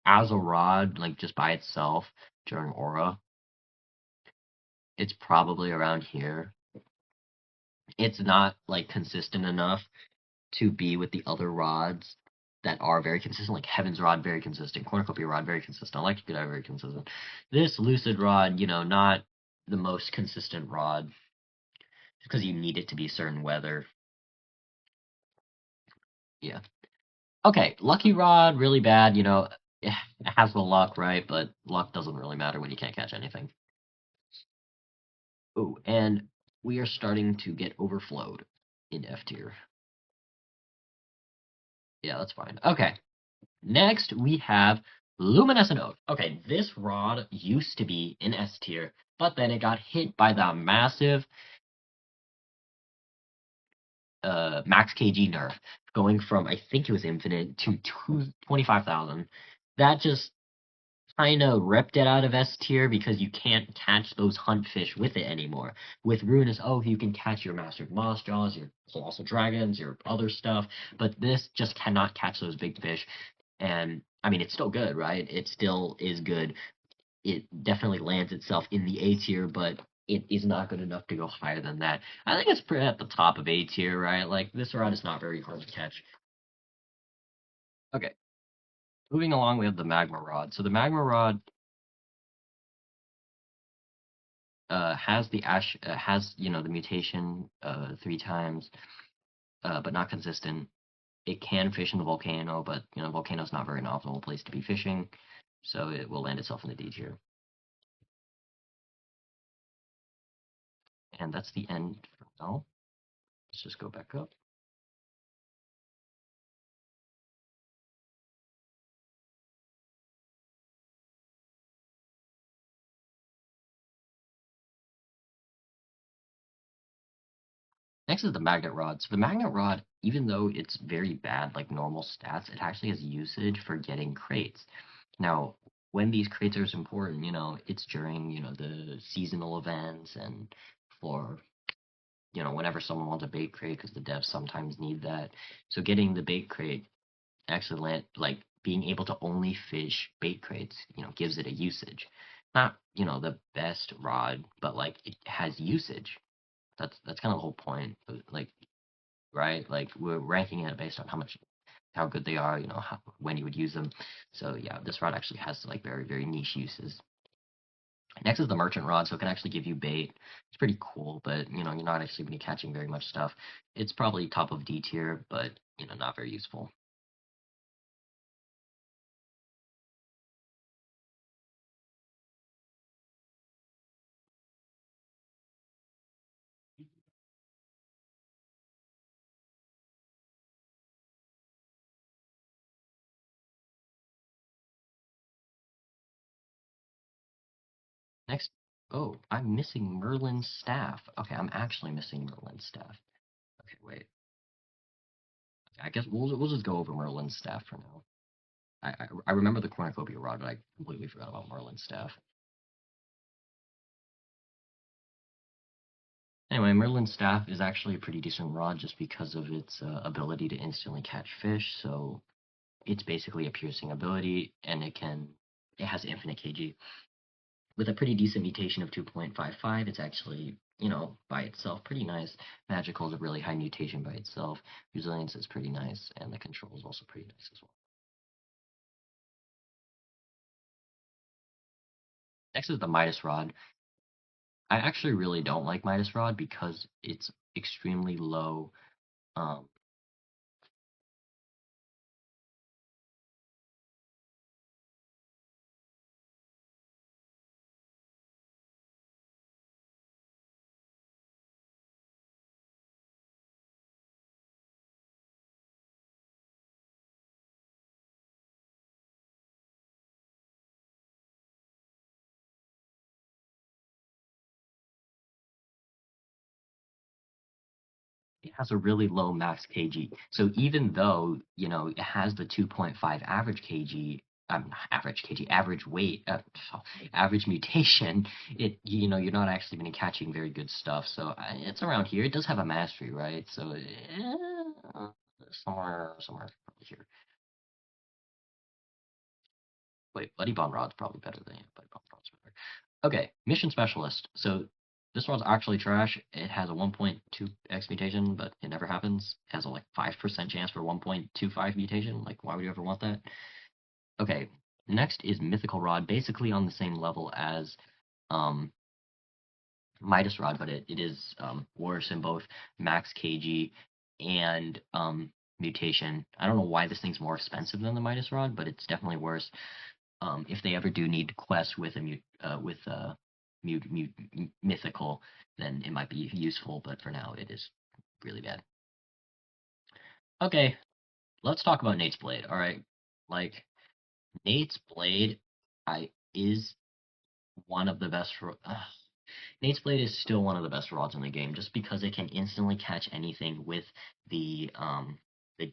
A: as a rod, like just by itself during aura, it's probably around here. It's not like consistent enough to be with the other rods that are very consistent, like Heaven's Rod, very consistent, Cornucopia Rod, very consistent, Electric Eye, very consistent. This Lucid Rod, not the most consistent rod because you need it to be certain weather. Yeah. Okay, Lucky Rod, really bad, it has the luck, right? But luck doesn't really matter when you can't catch anything. Oh, and we are starting to get overflowed in F tier. Yeah, that's fine. Okay. Next, we have Luminescent Oak. Okay, this rod used to be in S tier, but then it got hit by the massive max kg nerf, going from, I think it was infinite, to 25,000. That just kind of ripped it out of S tier because you can't catch those hunt fish with it anymore. With Ruinous Oath, you can catch your Master Moss Jaws, your Colossal Dragons, your other stuff, but this just cannot catch those big fish. And I mean, it's still good, right? It still is good. It definitely lands itself in the A tier, but it is not good enough to go higher than that. I think it's pretty at the top of A tier, right? Like, this rod is not very hard to catch. Okay, moving along, we have the Magma Rod. So the Magma Rod has the the mutation 3 times, but not consistent. It can fish in the volcano, but volcano is not very an optimal place to be fishing, so it will land itself in the D tier. And that's the end for now. Let's just go back up. Next is the magnet rod. So the magnet rod, even though it's very bad, like normal stats, it actually has usage for getting crates. Now, when these crates are important, it's during, the seasonal events and for, whenever someone wants a bait crate, because the devs sometimes need that. So getting the bait crate actually like being able to only fish bait crates, gives it a usage. Not, the best rod, but like it has usage. That's kind of the whole point. Like, right? Like we're ranking it based on how good they are, when you would use them. So yeah, this rod actually has like very, very niche uses. Next is the merchant rod, so it can actually give you bait. It's pretty cool, but you're not actually going to be catching very much stuff. It's probably top of D tier, but not very useful. Next, oh, I'm missing Merlin's staff. Okay, I'm actually missing Merlin's staff. Okay, wait. I guess we'll just go over Merlin's staff for now. I remember the cornucopia rod, but I completely forgot about Merlin's staff. Anyway, Merlin's staff is actually a pretty decent rod just because of its ability to instantly catch fish. So it's basically a piercing ability, and it has infinite KG. With a pretty decent mutation of 2.55, it's actually, by itself pretty nice. Magical is a really high mutation by itself. Resilience is pretty nice, and the control is also pretty nice as well. Next is the Midas rod. I actually really don't like Midas rod because it's extremely low. Um, it has a really low max kg. So even though, it has the 2.5 average kg, average weight, average mutation, you're not actually going to be catching very good stuff. So it's around here. It does have a mastery, right? So somewhere here. Wait, Buddy Bomb Rod's probably better than Buddy Bomb Rod's better. Okay, Mission Specialist. So this one's actually trash. It has a 1.2x mutation, but it never happens. It has a like 5% chance for 1.25 mutation. Like, why would you ever want that? Okay, next is Mythical Rod, basically on the same level as um, Midas Rod, but it is worse in both max KG and mutation. I don't know why this thing's more expensive than the Midas Rod, but it's definitely worse. If they ever do need to quest with mythical, then it might be useful. But for now, it is really bad. Okay, let's talk about Nate's Blade. All right, like Nate's Blade, I is one of the best. Nate's Blade is still one of the best rods in the game, just because it can instantly catch anything with the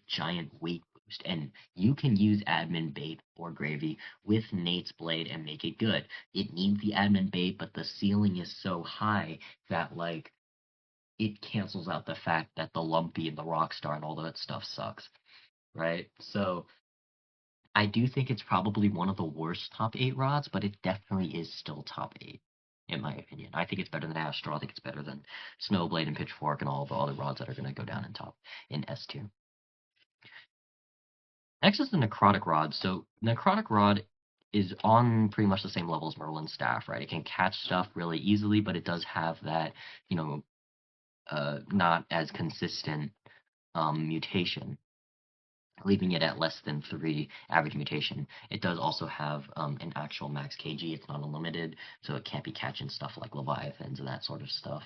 A: giant weight boost, and you can use admin bait or gravy with Nate's Blade and make it good. It needs the admin bait, but the ceiling is so high that like it cancels out the fact that the Lumpy and the Rockstar and all that stuff sucks, right? So I do think it's probably one of the worst top 8 rods, but it definitely is still top 8, in my opinion. I think it's better than Astro. I think it's better than Snowblade and Pitchfork and all the other rods that are going to go down in S tier. Next is the Necrotic Rod. So Necrotic Rod is on pretty much the same level as Merlin's Staff, right? It can catch stuff really easily, but it does have that, not as consistent mutation, leaving it at less than 3 average mutation. It does also have an actual max KG. It's not unlimited, so it can't be catching stuff like Leviathans and that sort of stuff.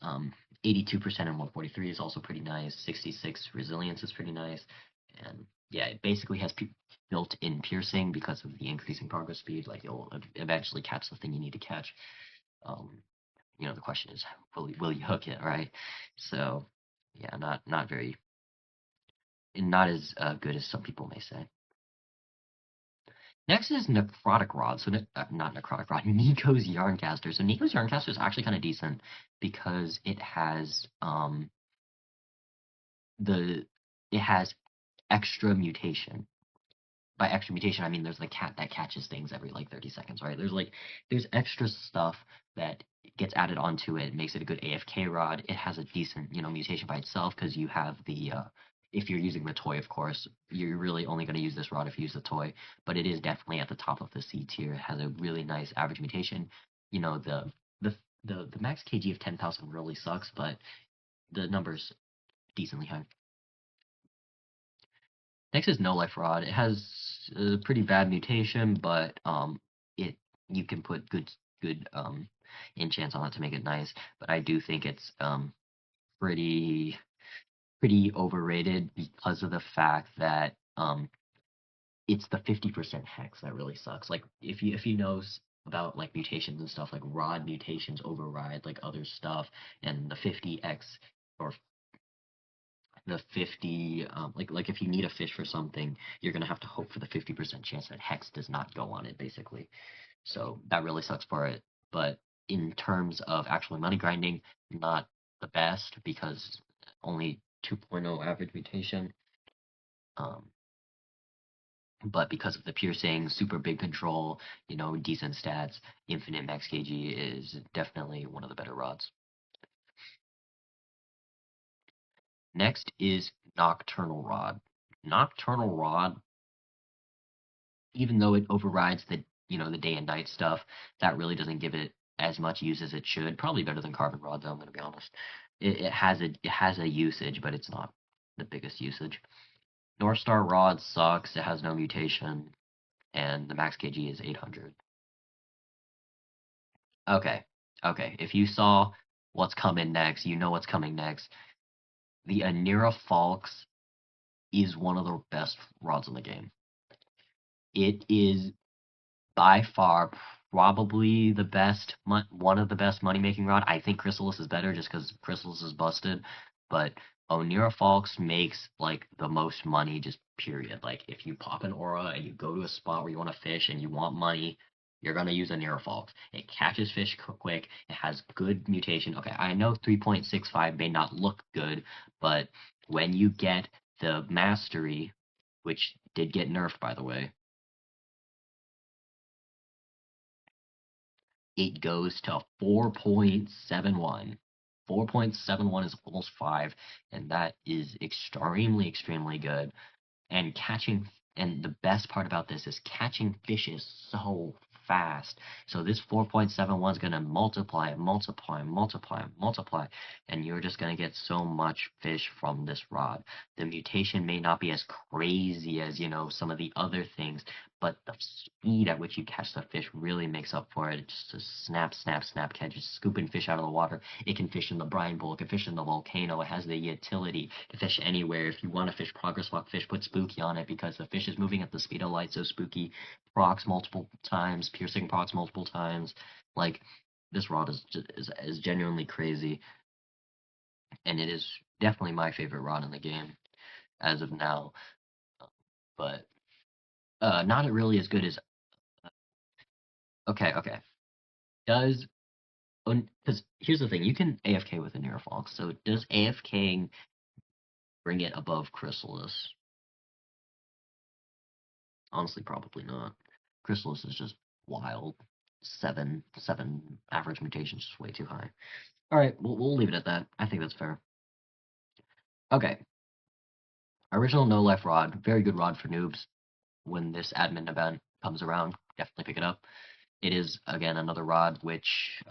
A: 82% and 143 is also pretty nice. 66 resilience is pretty nice. And yeah, it basically has built-in piercing because of the increasing progress speed. Like you'll eventually catch the thing you need to catch. The question is, will you hook it, right? So Yeah, not very, not as good as some people may say. Next is necrotic rod. So not necrotic rod, Nico's Yarncaster. So Nico's Yarncaster is actually kind of decent because the it has extra mutation. By extra mutation, I mean there's the cat that catches things every like 30 seconds, right? There's extra stuff that gets added onto it, makes it a good AFK rod. It has a decent, mutation by itself because you have the if you're using the toy, of course, you're really only going to use this rod if you use the toy, but it is definitely at the top of the C tier. It has a really nice average mutation. You know, the the max KG of 10,000 really sucks, but the number's decently high. Next is No Life Rod. It has a pretty bad mutation, but it you can put good enchants on it to make it nice. But I do think it's pretty pretty overrated because of the fact that it's the 50% hex that really sucks. Like if you know about like mutations and stuff, like rod mutations override like other stuff, and the 50x or the 50 like if you need a fish for something, you're gonna have to hope for the 50% chance that hex does not go on it, basically. So that really sucks for it. But in terms of actually money grinding, not the best because only 2.0 average mutation. um but because of the piercing, super big control, decent stats, infinite max kg is definitely one of the better rods. Next is Nocturnal Rod. Nocturnal Rod, even though it overrides the day and night stuff, that really doesn't give it as much use as it should. Probably better than Carbon Rod, though. I'm gonna be honest. It has a usage, but it's not the biggest usage. North Star Rod sucks. It has no mutation, and the max KG is 800. Okay, okay. If you saw what's coming next, you know what's coming next. The Anira Falx is one of the best rods in the game. It is by far probably one of the best money making rod. I think Chrysalis is better just because Chrysalis is busted, but Onira Falx makes like the most money just period. Like if you pop an aura and you go to a spot where you want to fish and you want money, you're gonna use Onira Falx. It catches fish quick. It has good mutation. Okay, I know 3.65 may not look good, but when you get the mastery, which did get nerfed by the way, it goes to 4.71. 4.71 is almost 5, and that is extremely, extremely good. And the best part about this is catching fish is so fast. So this 4.71 is going to multiply, multiply, multiply, multiply, and you're just going to get so much fish from this rod. The mutation may not be as crazy as, some of the other things, but the speed at which you catch the fish really makes up for it. It's just a snap, snap, snap catch. It's scooping fish out of the water. It can fish in the brine bowl. It can fish in the volcano. It has the utility to fish anywhere. If you want to fish progress walk fish, put spooky on it because the fish is moving at the speed of light. So spooky procs multiple times, piercing procs multiple times. Like this rod is genuinely crazy, and it is definitely my favorite rod in the game as of now. But not really as good as. Okay, okay. Does Because here's the thing, you can AFK with a Neurofalk, so does AFKing bring it above Chrysalis? Honestly, probably not. Chrysalis is just wild. Seven average mutations is way too high. Alright, we'll leave it at that. I think that's fair. Okay. Original No Life Rod. Very good rod for noobs. When this admin event comes around, definitely pick it up. It is, again, another rod which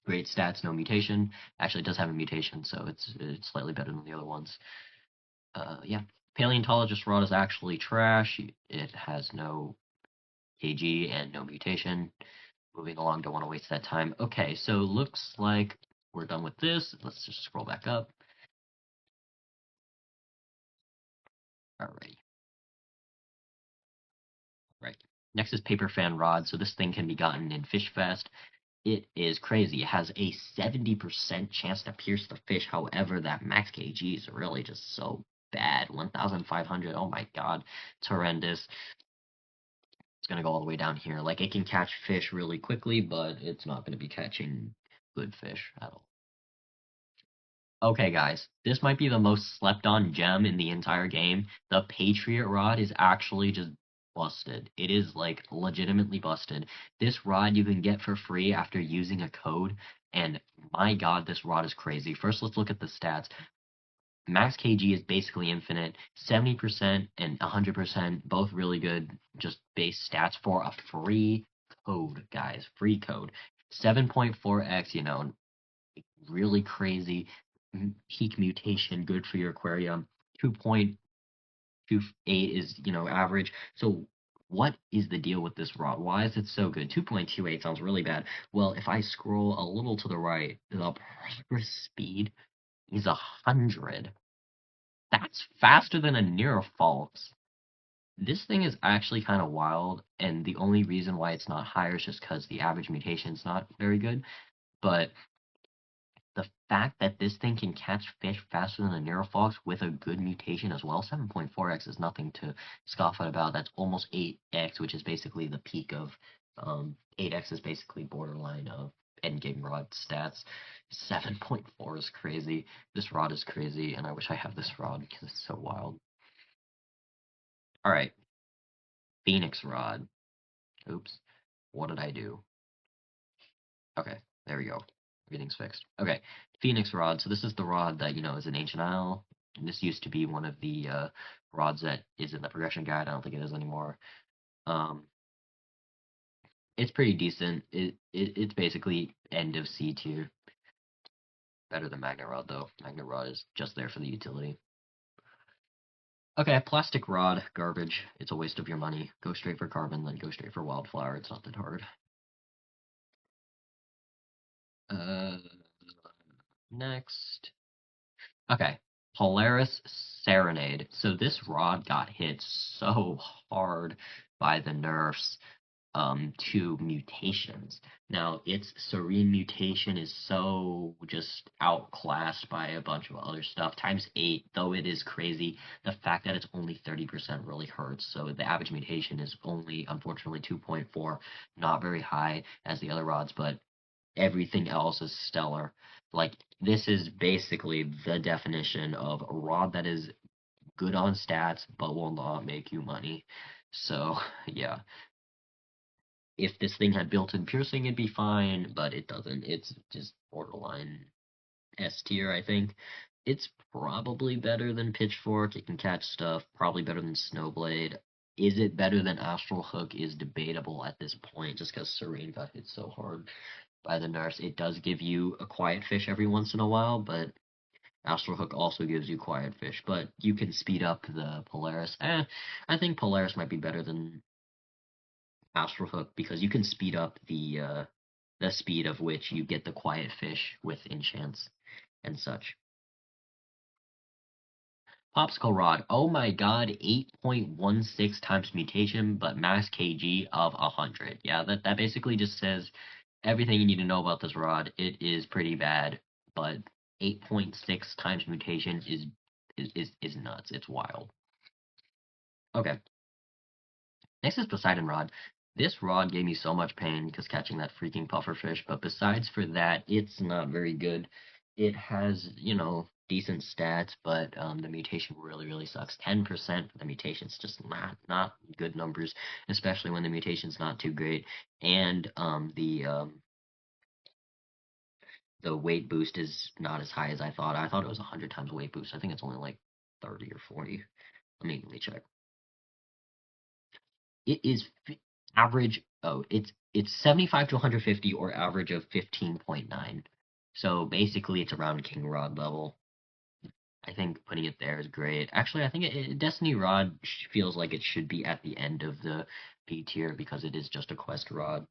A: great stats, no mutation. Actually, it does have a mutation, so it's slightly better than the other ones. Yeah. Paleontologist rod is actually trash. It has no KG and no mutation. Moving along, don't want to waste that time. Okay, so looks like we're done with this. Let's just scroll back up. Alright. Right. Next is paper fan rod. So this thing can be gotten in Fish Fest. It is crazy. It has a 70% chance to pierce the fish. However, that max kg is really just so bad. 1,500. Oh my god. It's horrendous. It's going to go all the way down here. Like, it can catch fish really quickly, but it's not going to be catching good fish at all. Okay, guys, this might be the most slept on gem in the entire game. The Patriot Rod is actually just busted. It is, like, legitimately busted. This rod you can get for free after using a code, and my god, this rod is crazy. First, let's look at the stats. Max KG is basically infinite. 70% and 100%, both really good, just base stats for a free code, guys. Free code. 7.4x, really crazy. Peak mutation, good for your aquarium. 2.28 is, average. So what is the deal with this rod? Why is it so good? 2.28 sounds really bad. Well, if I scroll a little to the right, the progress speed is 100. That's faster than a Neurofalx. This thing is actually kind of wild, and the only reason why it's not higher is just because the average mutation is not very good. But the fact that this thing can catch fish faster than a Neurofalx with a good mutation as well, 7.4x is nothing to scoff at about. That's almost 8x, which is basically the peak of 8x is basically borderline of endgame rod stats. 7.4 is crazy. This rod is crazy, and I wish I had this rod because it's so wild. Alright, Phoenix rod. Oops, what did I do? Okay, there we go. Everything's fixed. Okay, Phoenix rod. So this is the rod that, is in Ancient Isle. This used to be one of the rods that is in the progression guide. I don't think it is anymore. Um, it's pretty decent. It's basically end of C tier. Better than Magnet Rod, though. Magnet Rod is just there for the utility. Okay, plastic rod, garbage. It's a waste of your money. Go straight for carbon, then go straight for wildflower. It's not that hard. Next. Okay, Polaris Serenade. So this rod got hit so hard by the nerfs to mutations. Now, its Serene mutation is so just outclassed by a bunch of other stuff. Times 8, though it is crazy, the fact that it's only 30% really hurts. So the average mutation is only, unfortunately, 2.4. Not very high as the other rods, but everything else is stellar. Like, this is basically the definition of a rod that is good on stats but will not make you money. So, yeah. If this thing had built-in piercing, it'd be fine, but it doesn't. It's just borderline S tier, I think. It's probably better than Pitchfork. It can catch stuff. Probably better than Snowblade. Is it better than Astral Hook is debatable at this point, just because Serene got hit so hard by the nerfs. It does give you a quiet fish every once in a while, but Astral Hook also gives you quiet fish. But you can speed up the Polaris. I think Polaris might be better than Astral Hook because you can speed up the speed of which you get the quiet fish with enchants and such. Popsicle Rod, oh my god, 8.16 times mutation, but max KG of 100. Yeah, that basically just says everything you need to know about this rod. It is pretty bad, but 8.6 times mutation is nuts. It's wild. Okay. Next is Poseidon Rod. This rod gave me so much pain because catching that freaking pufferfish, but besides for that, it's not very good. It has, decent stats, but the mutation really, really sucks. 10% for the mutation's just not good numbers, especially when the mutation's not too great. And the weight boost is not as high as I thought. I thought it was 100 times weight boost. I think it's only like 30 or 40. Let me check. It is average. Oh, it's 75 to 150 or average of 15.9. So basically, it's around King Rod level. I think putting it there is great. Actually, I think Destiny Rod feels like it should be at the end of the B tier because it is just a quest rod.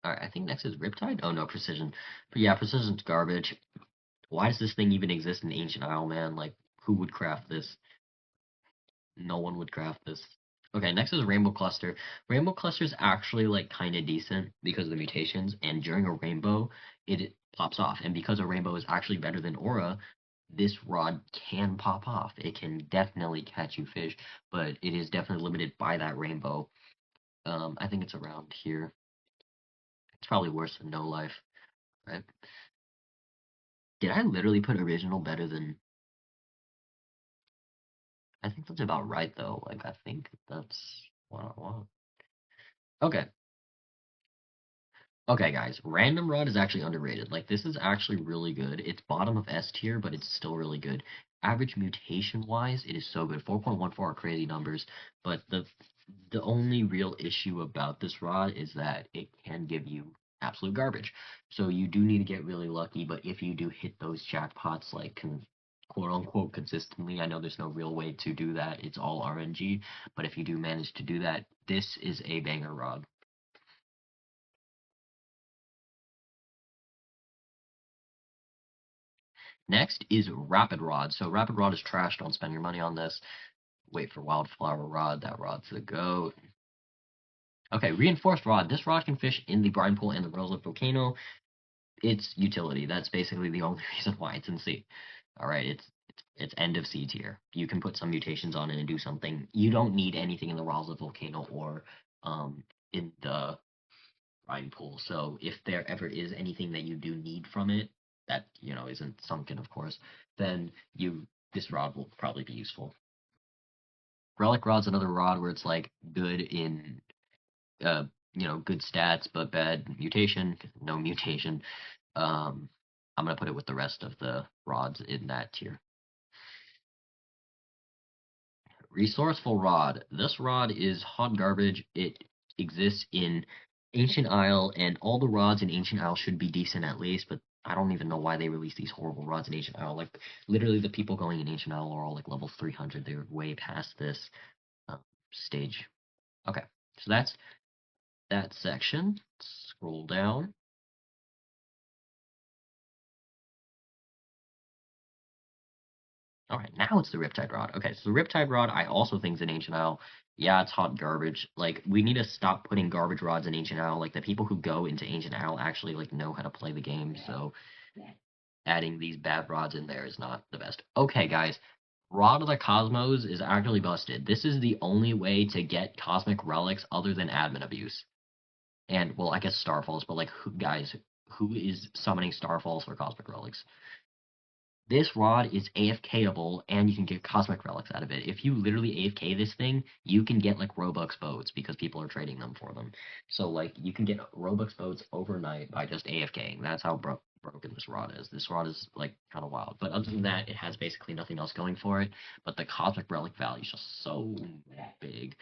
A: Alright, I think next is Riptide? Oh no, Precision. But yeah, Precision's garbage. Why does this thing even exist in Ancient Isle, man? Like, who would craft this? No one would craft this. Okay, next is Rainbow Cluster. Rainbow Cluster is actually like kind of decent because of the mutations, and during a rainbow, it pops off. And because a rainbow is actually better than Aura, this rod can pop off. It can definitely catch you fish, but it is definitely limited by that rainbow. I think it's around here. It's probably worse than No Life, right? Did I literally put original better than? I think that's about right though. Like I think that's what I want. Okay. Okay, guys, Random Rod is actually underrated. Like, this is actually really good. It's bottom of S tier, but it's still really good. Average mutation-wise, it is so good. 4.14 are crazy numbers, but the only real issue about this rod is that it can give you absolute garbage. So you do need to get really lucky, but if you do hit those jackpots, like, quote-unquote consistently, I know there's no real way to do that. It's all RNG, but if you do manage to do that, this is a banger rod. Next is Rapid Rod. So Rapid Rod is trash. Don't spend your money on this. Wait for Wildflower Rod. That rod's the goat. Okay, Reinforced Rod. This rod can fish in the brine pool and the Roselift Volcano. It's utility. That's basically the only reason why it's in C. All right, it's end of C tier. You can put some mutations on it and do something. You don't need anything in the Roselift Volcano or in the brine pool. So if there ever is anything that you do need from it that isn't sunken, of course, then this rod will probably be useful. Relic Rod's another rod where it's like good in uh good stats but bad mutation, no mutation. I'm gonna put it with the rest of the rods in that tier. Resourceful Rod. This rod is hot garbage. It exists in Ancient Isle, and all the rods in Ancient Isle should be decent at least, but I don't even know why they release these horrible rods in Ancient Isle. Like, literally, the people going in Ancient Isle are all like level 300. They're way past this stage. Okay, so that's that section. Scroll down. All right, now it's the Riptide Rod. Okay, so the Riptide Rod, I also think is in Ancient Isle. Yeah, it's hot garbage. Like, we need to stop putting garbage rods in Ancient Isle. Like, the people who go into Ancient Isle actually, like, know how to play the game, so adding these bad rods in there is not the best. Okay, guys, Rod of the Cosmos is actually busted. This is the only way to get cosmic relics other than admin abuse. And, well, I guess Starfalls, but, like, guys, who is summoning Starfalls for cosmic relics? This rod is AFKable, and you can get cosmic relics out of it. If you literally AFK this thing, you can get like Robux boats because people are trading them for them. So like you can get Robux boats overnight by just AFKing. That's how broken this rod is. This rod is like kind of wild. But other than that, it has basically nothing else going for it. But the cosmic relic value is just so big.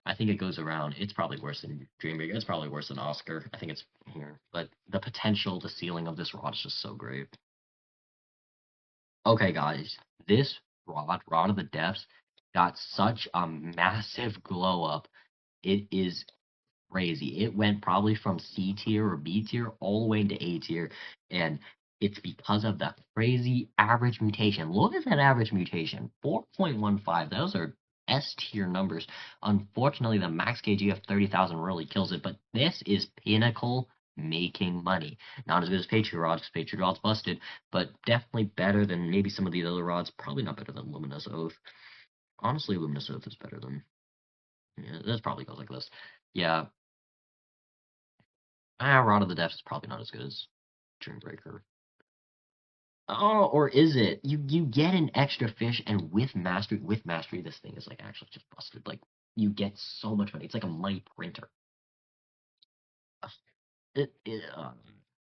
A: I think it goes around. It's probably worse than Dreambreaker. It's probably worse than Oscar. I think it's here. But the potential, the ceiling of this rod is just so great. Okay, guys, this Rod of the Depths, got such a massive glow up. It is crazy. It went probably from C tier or B tier all the way into A tier, and it's because of the crazy average mutation. Look at that average mutation, 4.15. Those are S tier numbers. Unfortunately, the max KG of 30,000 really kills it, but this is pinnacle making money. Not as good as Patriot Rod, because Patriot Rod's busted, but definitely better than maybe some of these other rods. Probably not better than Luminous Oath. Honestly, Luminous Oath is better than. Yeah, this probably goes like this. Yeah, Rod of the Depths is probably not as good as Dreambreaker. Oh, or is it? You get an extra fish, and with mastery, this thing is like actually just busted. Like you get so much money. It's like a money printer. Ugh,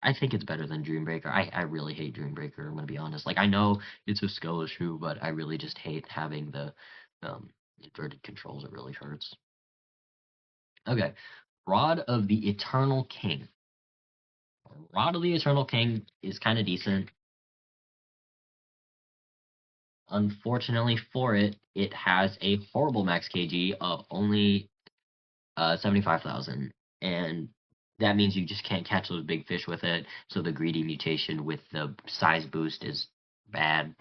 A: I think it's better than Dreambreaker. I really hate Dreambreaker. I'm gonna be honest. Like I know it's a skill issue, but I really just hate having the inverted controls. It really hurts. Okay, Rod of the Eternal King. Rod of the Eternal King is kind of decent. Unfortunately for it, it has a horrible max KG of only 75,000, and that means you just can't catch those big fish with it. So the greedy mutation with the size boost is bad.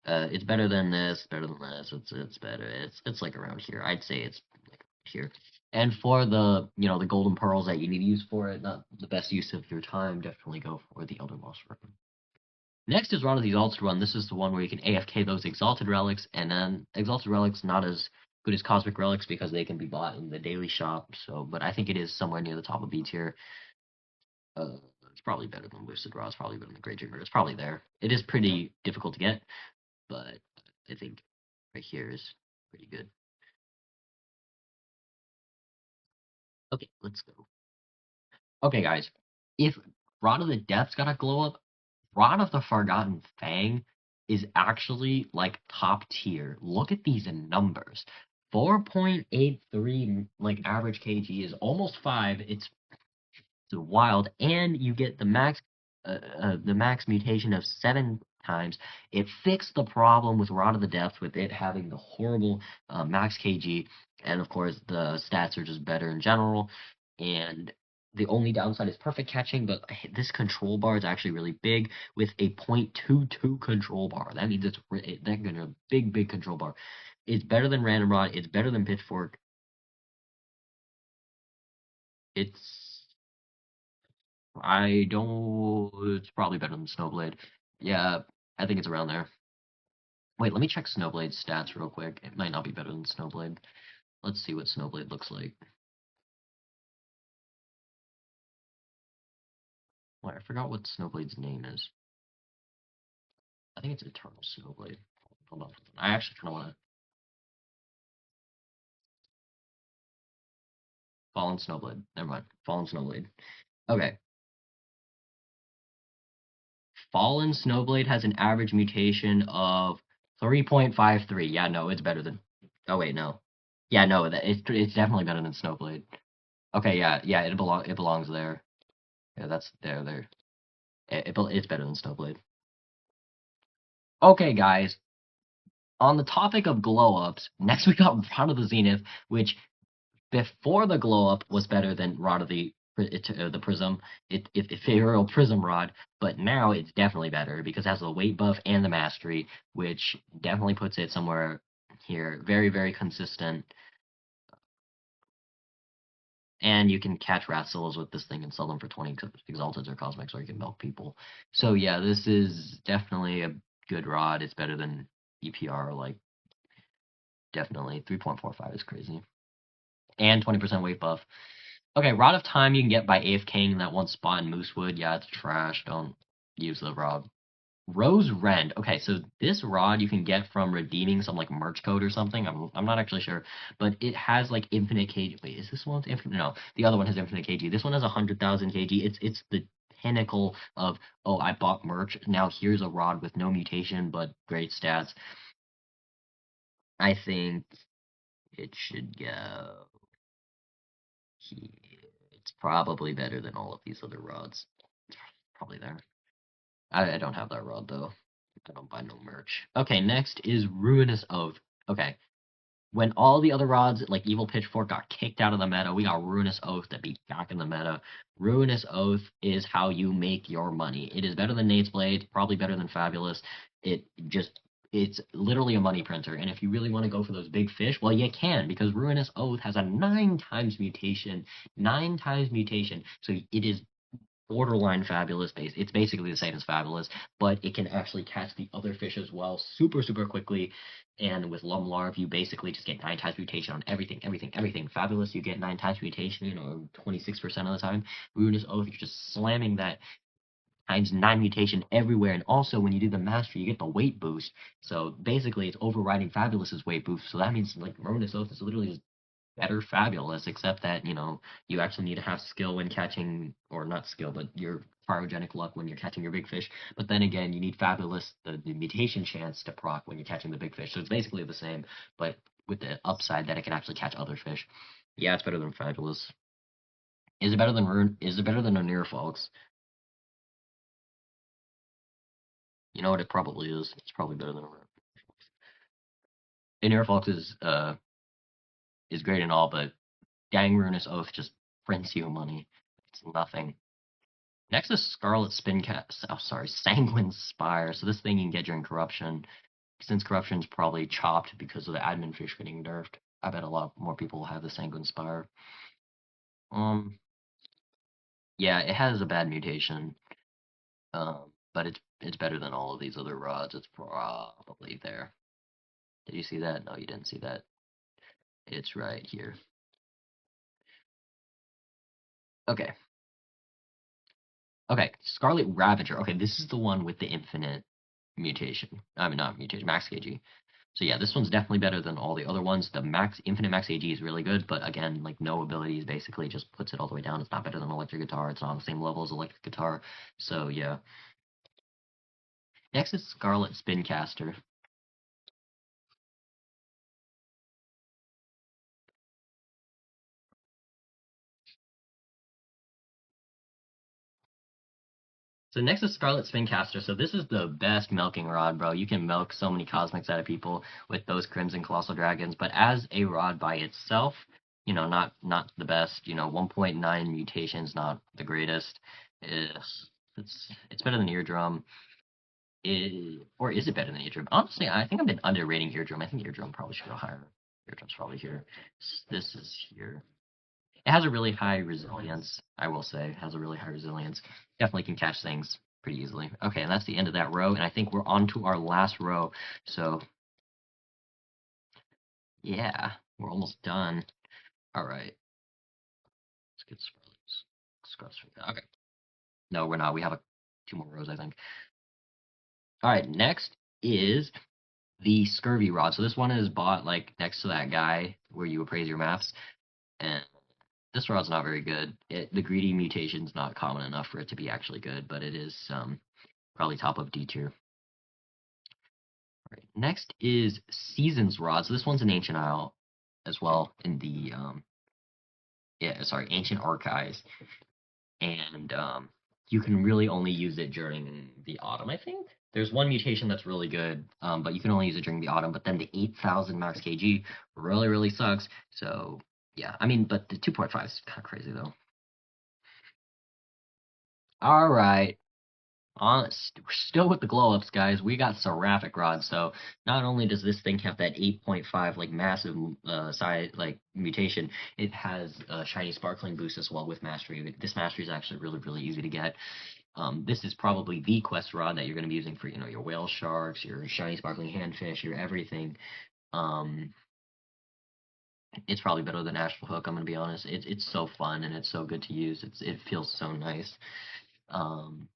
A: It's better than this. Better than this. It's better. It's like around here. I'd say it's like here. And for the the golden pearls that you need to use for it, not the best use of your time, definitely go for the Elder Lost Ribbon. Next is Rod of the Exalted Run. This is the one where you can AFK those Exalted Relics, and then Exalted Relics not as good as Cosmic Relics because they can be bought in the daily shop. So, but I think it is somewhere near the top of B tier. It's probably better than Lucid Rod. It's probably better than Great Jigger. It's probably there. It is pretty difficult to get, but I think right here is pretty good. Okay, let's go. Okay, guys. If Rod of the Depths got a glow up, Rod of the Forgotten Fang is actually like top tier. Look at these numbers. 4.83 like average KG is almost 5. It's wild, and you get the max mutation of 7 times. It fixed the problem with Rod of the Depths with it having the horrible max KG, and of course the stats are just better in general. And the only downside is perfect catching, but this control bar is actually really big with a 0.22 control bar. That means it's a big control bar. It's better than Random Rod. It's better than Pitchfork. It's I don't. It's probably better than Snowblade. Yeah, I think it's around there. Wait, let me check Snowblade's stats real quick. It might not be better than Snowblade. Let's see what Snowblade looks like. Wait, I forgot what Snowblade's name is. I think it's Eternal Snowblade. Hold on. I actually kind of want to. Fallen Snowblade. Never mind. Fallen Snowblade. Okay. Fallen Snowblade has an average mutation of 3.53. Yeah, no, it's better than. Oh wait, no. Yeah, no, it's definitely better than Snowblade. Okay, yeah, it belongs there. Yeah, that's there. It's better than Snowblade. Okay, guys. On the topic of glow ups, next we got Rod of the Zenith, which before the glow up was better than Rod of the Prism, Ethereal Prism Rod, but now it's definitely better because it has the weight buff and the mastery, which definitely puts it somewhere here. Very consistent. And you can catch Ratsillas with this thing and sell them for 20 Exalteds or Cosmics, or you can milk people. So yeah, this is definitely a good rod. It's better than EPR, like, definitely. 3.45 is crazy. And 20% weight buff. Okay, Rod of Time you can get by AFKing that one spot in Moosewood. Yeah, it's trash. Don't use the rod. Rose Rend. Okay, so this rod you can get from redeeming some like merch code or something. I'm not actually sure, but it has like infinite KG. Wait, is this one infinite? No, the other one has infinite KG. This one has 100,000 KG. It's the pinnacle of, oh, I bought merch. Now here's a rod with no mutation but great stats. I think it should go here. It's probably better than all of these other rods. It's probably there. I don't have that rod though. I don't buy no merch. Okay, next is Ruinous Oath. Okay, when all the other rods, like Evil Pitchfork, got kicked out of the meta, we got Ruinous Oath to be back in the meta. Ruinous Oath is how you make your money. It is better than Nate's Blade, probably better than Fabulous. It's literally a money printer. And if you really want to go for those big fish, well, you can, because Ruinous Oath has a 9 times mutation. 9 times mutation. So it is borderline Fabulous base. It's basically the same as Fabulous, but it can actually catch the other fish as well super quickly. And with Lumlarv, you basically just get 9 times mutation on everything. Fabulous, you get 9 times mutation, 26% of the time. Ruinous Oath, you're just slamming that times 9 mutation everywhere. And also, when you do the mastery, you get the weight boost. So basically, it's overriding Fabulous's weight boost. So that means like Ruinous Oath is literally just better Fabulous, except that, you actually need to have skill when catching, or not skill, but your cryogenic luck when you're catching your big fish. But then again, you need Fabulous, the mutation chance to proc when you're catching the big fish. So it's basically the same, but with the upside that it can actually catch other fish. Yeah, it's better than Fabulous. Is it better than Is it better than Onir Fox? You know what? It probably is. It's probably better than Onir Fox is great and all, but Gang Ruinous Oath just prints you money. It's nothing. Next is Scarlet Sanguine Spire. So this thing you can get during Corruption. Since Corruption's probably chopped because of the admin fish getting nerfed. I bet a lot more people will have the Sanguine Spire. Um, yeah, it has a bad mutation. But it's better than all of these other rods. It's probably there. Did you see that? No, you didn't see that. It's right here. Okay. Okay. Scarlet Ravager. Okay, this is the one with the infinite mutation. I mean, not mutation, max KG. So yeah, this one's definitely better than all the other ones. The infinite max AG is really good, but again, like no abilities, basically just puts it all the way down. It's not better than electric guitar. It's not on the same level as electric guitar. So yeah. Next is Scarlet Spincaster. So next is Scarlet Spincaster. So this is the best milking rod, bro. You can milk so many cosmics out of people with those Crimson Colossal Dragons. But as a rod by itself, not the best. 1.9 mutations, not the greatest. It's better than Eardrum. Or is it better than Eardrum? Honestly, I think I've been underrating Eardrum. I think Eardrum probably should go higher. Eardrum's probably here. This is here. It has a really high resilience, I will say. It has a really high resilience. Definitely can catch things pretty easily. Okay, and that's the end of that row, and I think we're on to our last row. So, yeah, we're almost done. All right, let's get Scarlet's. Okay. No, we're not. We have two more rows, I think. All right, next is the Scurvy Rod. So this one is bought, like, next to that guy where you appraise your maps, and this rod's not very good. The greedy mutation's not common enough for it to be actually good, but it is probably top of D tier. Right. Next is Seasons Rod. So this one's an Ancient Isle as well in the Ancient Archives, and you can really only use it during the autumn. I think there's one mutation that's really good, but you can only use it during the autumn. But then the 8,000 max KG really sucks. So yeah, I mean, but the 2.5 is kind of crazy though. All right. We're still with the glow ups, guys. We got Seraphic Rod. So not only does this thing have that 8.5 like massive size like mutation, it has a shiny sparkling boost as well with mastery. This mastery is actually really easy to get. This is probably the quest rod that you're going to be using for your whale sharks, your shiny sparkling handfish, your everything. Um, it's probably better than Astral Hook. I'm going to be honest. It's so fun and it's so good to use. It feels so nice. Um,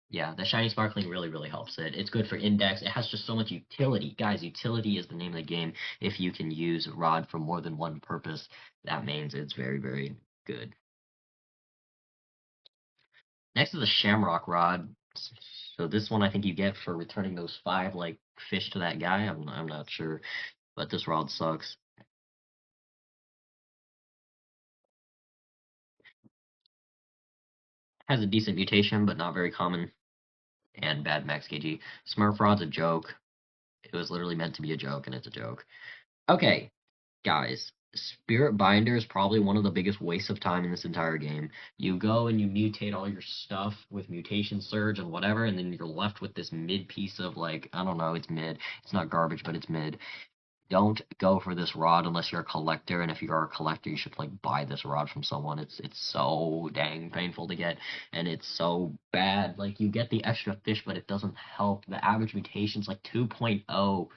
A: Yeah, the shiny sparkling really helps it. It's good for index. It has just so much utility. Guys, utility is the name of the game. If you can use rod for more than one purpose, that means it's very good. Next is the Shamrock Rod. So this one I think you get for returning those 5 like fish to that guy. I'm not sure, but this rod sucks. Has a decent mutation, but not very common, and bad max KG. Smurf Rod's a joke. It was literally meant to be a joke, and it's a joke. Okay, guys, Spirit Binder is probably one of the biggest wastes of time in this entire game. You go and you mutate all your stuff with Mutation Surge and whatever, and then you're left with this mid piece of, like, I don't know, it's mid. It's not garbage, but it's mid. Don't go for this rod unless you're a collector, and if you are a collector, you should, like, buy this rod from someone. It's so dang painful to get, and it's so bad. Like, you get the extra fish, but it doesn't help. The average mutation's like 2.0.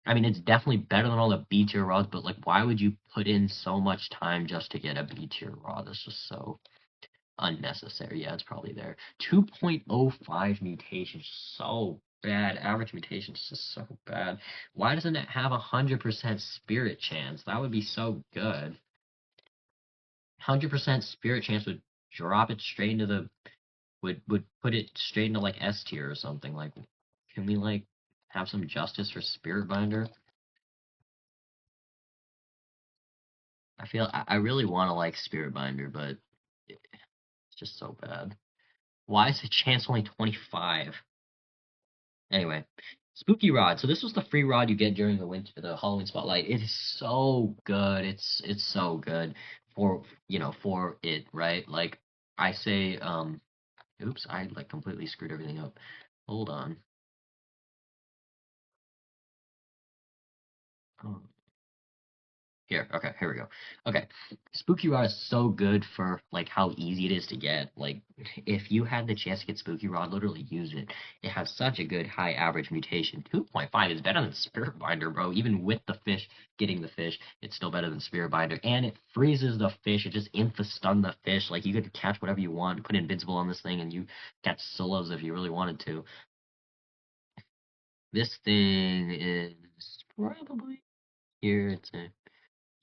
A: I mean, it's definitely better than all the B tier rods, but like, why would you put in so much time just to get a B tier rod? That's just so unnecessary. Yeah, it's probably there. 2.05 mutations, so bad. Average mutations is just so bad. Why doesn't it have 100% spirit chance? That would be so good. 100% spirit chance would drop it straight into the would put it straight into like S tier or something. Like, can we like have some justice for Spirit Binder? I really want to like Spirit Binder, but it's just so bad. Why is the chance only 25? Anyway, Spooky Rod. So this was the free rod you get during the Halloween Spotlight. It is so good. It's so good for for it, right? Like I say, oops, I like completely screwed everything up. Hold on. Oh. Here, okay, here we go. Okay, Spooky Rod is so good for like how easy it is to get. Like, if you had the chance to get Spooky Rod, literally use it. It has such a good high average mutation. 2.5 is better than Spirit Binder, bro. Even with the fish, getting the fish, it's still better than Spirit Binder. And it freezes the fish. It just insta-stun the fish. Like, you could catch whatever you want, put Invincible on this thing, and you catch solos if you really wanted to. This thing is probably here. It's a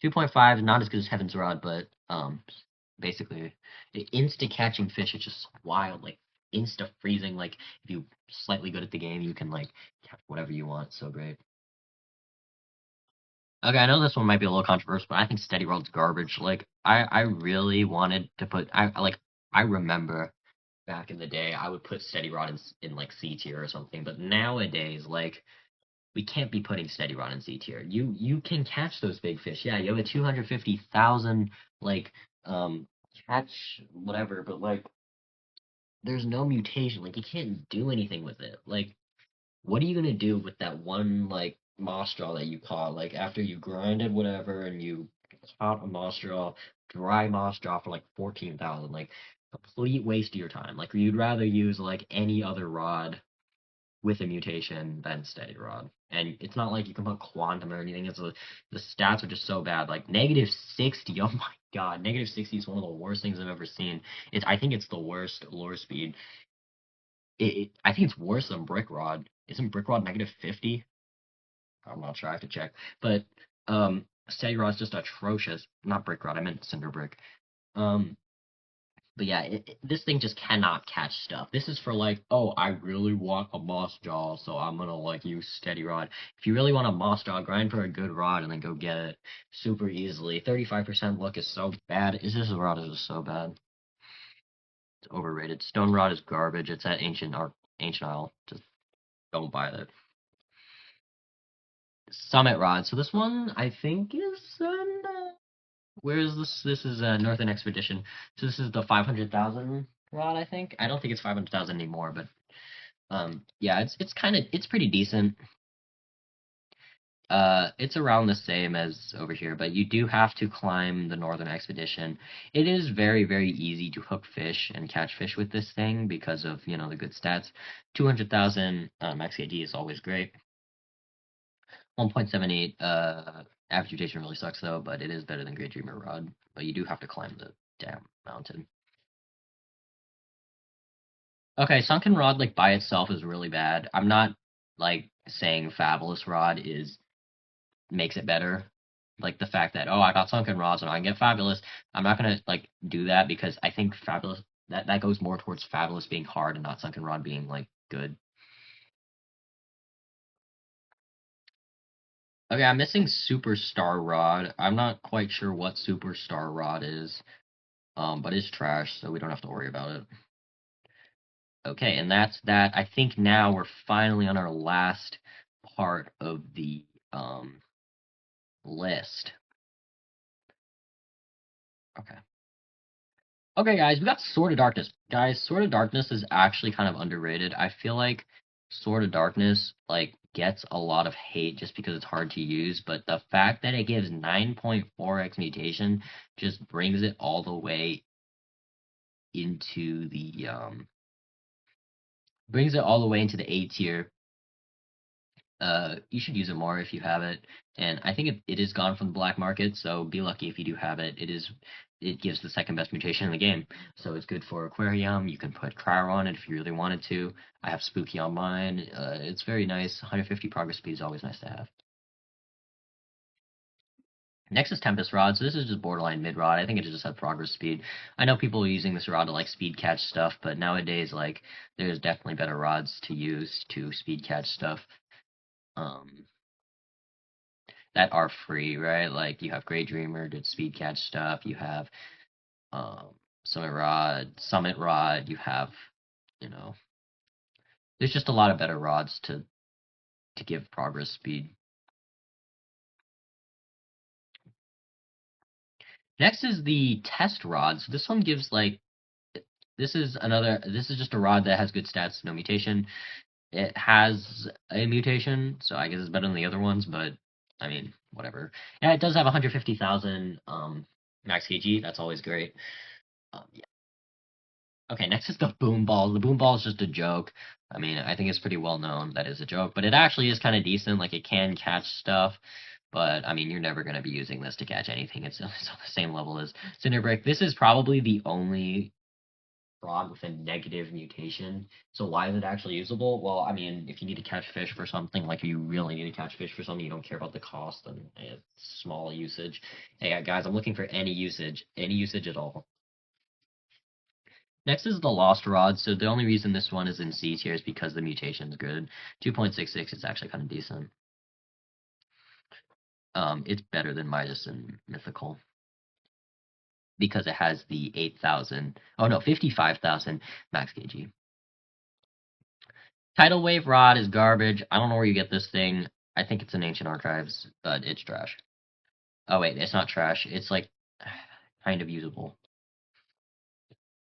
A: 2.5, not as good as Heaven's Rod, but basically, insta catching fish is just wild. Like insta freezing. Like if you slightly good at the game, you can like catch whatever you want. So great. Okay, I know this one might be a little controversial, but I think Steady Rod's garbage. Like I really wanted to put I remember back in the day I would put Steady Rod in like C tier or something, but nowadays like we can't be putting Steady Rod in C tier. You can catch those big fish. Yeah, you have a 250,000 like catch whatever, but like there's no mutation. Like you can't do anything with it. Like what are you gonna do with that one like moss straw that you caught? Like after you grinded whatever and you caught a moss straw, dry moss straw for like 14,000. Like complete waste of your time. Like you'd rather use like any other rod with a mutation than Steady Rod. And it's not like you can put Quantum or anything. The stats are just so bad. Like negative 60. Oh my god, negative 60 is one of the worst things I've ever seen. I think it's the worst lure speed. I think it's worse than Brick Rod. Isn't Brick Rod negative 50? I'm not sure. I have to check. But Steady Rod's just atrocious. Not Brick Rod. I meant Cinder Brick. Um, But yeah, this thing just cannot catch stuff. This is for like, oh, I really want a moss jaw, so I'm gonna like use Steady Rod. If you really want a moss jaw, grind for a good rod and then go get it super easily. 35% luck is so bad. This rod is just so bad. It's overrated. Stone Rod is garbage. It's at Ancient Isle. Just don't buy it. Summit Rod. So this one I think is where is this? This is Northern Expedition. So this is the 500,000 rod, I think. I don't think it's 500,000 anymore, but yeah, it's pretty decent. It's around the same as over here, but you do have to climb the Northern Expedition. It is very, very easy to hook fish and catch fish with this thing because of, you know, the good stats. 200,000 max KD is always great. 1.78 average mutation really sucks though, but it is better than Great Dreamer Rod. But you do have to climb the damn mountain. Okay, Sunken Rod like by itself is really bad. I'm not like saying Fabulous Rod is makes it better. Like the fact that, oh, I got Sunken Rod, so I can get Fabulous. I'm not gonna like do that because I think Fabulous that goes more towards Fabulous being hard and not Sunken Rod being like good. Okay, I'm missing Superstar Rod. I'm not quite sure what Superstar Rod is. But it's trash, so we don't have to worry about it. Okay, and that's that. I think now we're finally on our last part of the list. Okay. Okay, guys, we got Sword of Darkness. Guys, Sword of Darkness is actually kind of underrated. I feel like Sword of Darkness like gets a lot of hate just because it's hard to use, but the fact that it gives 9.4x mutation just brings it all the way into the A tier. You should use it more if you have it. And I think it is gone from the black market, so be lucky if you do have it. It gives the second best mutation in the game. So it's good for aquarium. You can put cryo on it if you really wanted to. I have spooky on mine. It's very nice. 150 progress speed is always nice to have. Next is Tempest Rod. So this is just borderline mid rod. I think it just has progress speed. I know people are using this rod to like speed catch stuff, but nowadays like there's definitely better rods to use to speed catch stuff. Um, that are free, right? Like you have Grey Dreamer, good speed catch stuff. You have um, Summit Rod. You have, you know, there's just a lot of better rods to give progress speed. Next is the test rod. So this one gives like this is just a rod that has good stats, no mutation. It has a mutation, so I guess it's better than the other ones, but I mean, whatever. Yeah, it does have 150,000 max kg. That's always great. Yeah. Okay, next is the boom ball. The boom ball is just a joke. I mean, I think it's pretty well known that is a joke, but it actually is kind of decent. Like, it can catch stuff, but I mean, you're never going to be using this to catch anything. It's on the same level as Cinderbrick. This is probably the only frog with a negative mutation. So why is it actually usable? Well, I mean, if you need to catch fish for something, like if you really need to catch fish for something, you don't care about the cost and it's small usage. Hey guys, I'm looking for any usage at all. Next is the Lost Rod. So the only reason this one is in C tier is because the mutation's good. 2.66 is actually kind of decent. It's better than Midas and Mythical because it has the 8,000. Oh no, 55,000 max kg. Tidal Wave Rod is garbage. I don't know where you get this thing. I think it's in Ancient Archives, but it's trash. Oh wait, it's not trash. It's like kind of usable.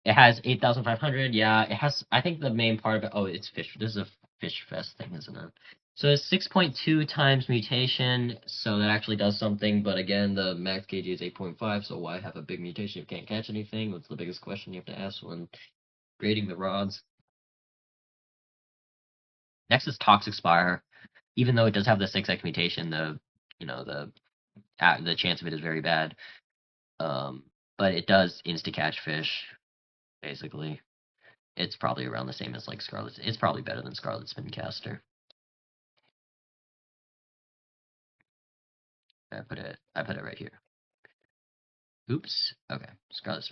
A: It has 8,500. Yeah, it has. I think the main part of it. Oh, it's fish. This is a Fish Fest thing, isn't it? So it's 6.2 times mutation. So that actually does something. But again, the max kg is 8.5. So why have a big mutation if you can't catch anything? That's the biggest question you have to ask when grading the rods. Next is Toxic Spire. Even though it does have the 6x mutation, the chance of it is very bad. But it does insta catch fish, basically. It's probably around the same as like Scarlet. It's probably better than Scarlet Spincaster. I put it right here. Oops. Okay.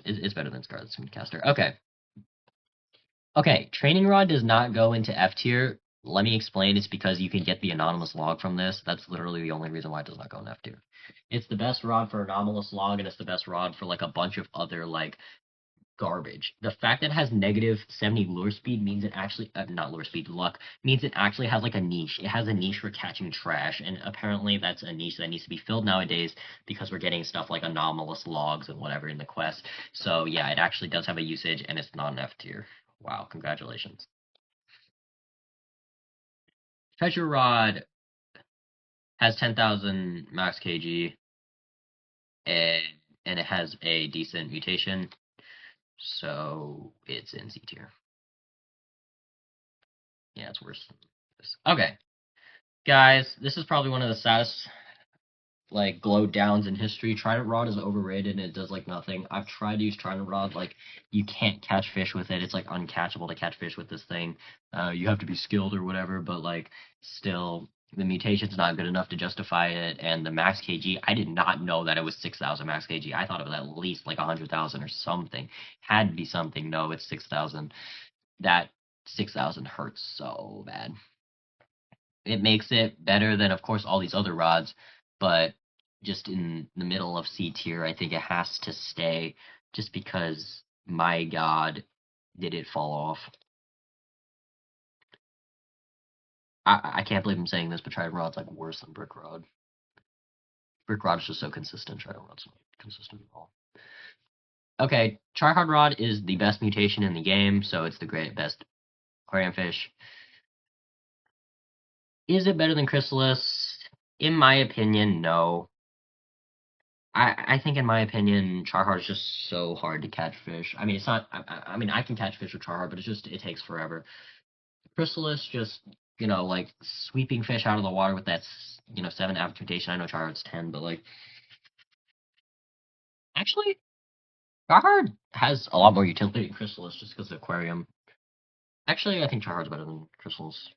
A: It's better than Scarlet Spincaster. Okay. Okay. Training Rod does not go into F tier. Let me explain. It's because you can get the anonymous log from this. That's literally the only reason why it does not go in F tier. It's the best rod for anomalous log, and it's the best rod for like a bunch of other like garbage. The fact that it has negative 70 lure speed means it actually, not lure speed, luck, means it actually has like a niche. It has a niche for catching trash, and apparently that's a niche that needs to be filled nowadays because we're getting stuff like anomalous logs and whatever in the quest. So yeah, it actually does have a usage, and it's not an F tier. Wow, congratulations. Treasure Rod has 10,000 max kg, and, and it has a decent mutation, so it's in C tier. Yeah, it's worse than this. Okay, guys, this is probably one of the saddest like glow downs in history. Trident Rod is overrated and it does like nothing. I've tried to use Trident Rod, like you can't catch fish with it. It's like uncatchable to catch fish with this thing. You have to be skilled or whatever, but like still the mutation's not good enough to justify it. And the max kg, I did not know that it was 6,000 max kg. I thought it was at least like 100,000 or something. Had to be something. No, it's 6,000. That 6,000 hurts so bad. It makes it better than, of course, all these other rods, but just in the middle of C tier, I think it has to stay just because, my God, did it fall off. I can't believe I'm saying this, but Trident Rod's like worse than Brick Rod. Brick Rod is just so consistent. Trident Rod's not consistent at all. Okay, Tryhard Rod is the best mutation in the game, so it's the best aquarium fish. Is it better than Chrysalis? In my opinion, no. I think, in my opinion, Charhard is just so hard to catch fish. I mean, it's not. I mean, I can catch fish with Charhard, but it takes forever. Chrysalis just, like sweeping fish out of the water with that, 7 average mutation. I know Charhard's 10, but like, actually, Charhard has a lot more utility than Chrysalis just because of aquarium. Actually, I think Charhard's better than Chrysalis.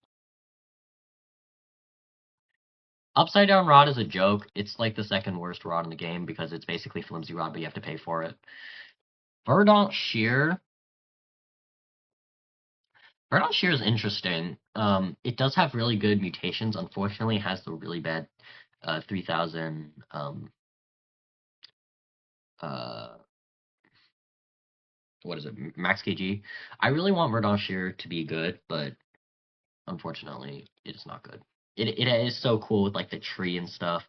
A: Upside down rod is a joke. It's like the second worst rod in the game because it's basically flimsy rod, but you have to pay for it. Verdant Shear. Verdant Shear is interesting. It does have really good mutations. Unfortunately, it has the really bad 3,000 what is it, max kg. I really want Verdant Shear to be good, but unfortunately, it is not good. It is so cool with like the tree and stuff.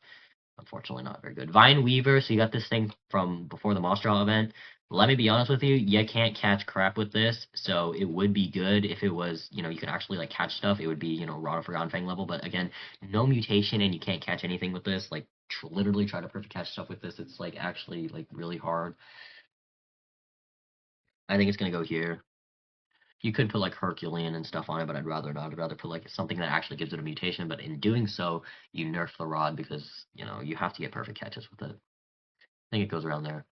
A: Unfortunately, not very good. Vine Weaver. So you got this thing from before the Monster Hall event, Let me be honest with you, you can't catch crap with this, so it would be good if it was, you could actually like catch stuff. It would be, Rod of Forgotten Fang level, but again, no mutation and you can't catch anything with this. Like literally try to perfect catch stuff with this. It's like actually like really hard. I think it's gonna go here. You could put like Herculean and stuff on it, but I'd rather not. I'd rather put like something that actually gives it a mutation, but in doing so, you nerf the rod because, you have to get perfect catches with it. I think it goes around there.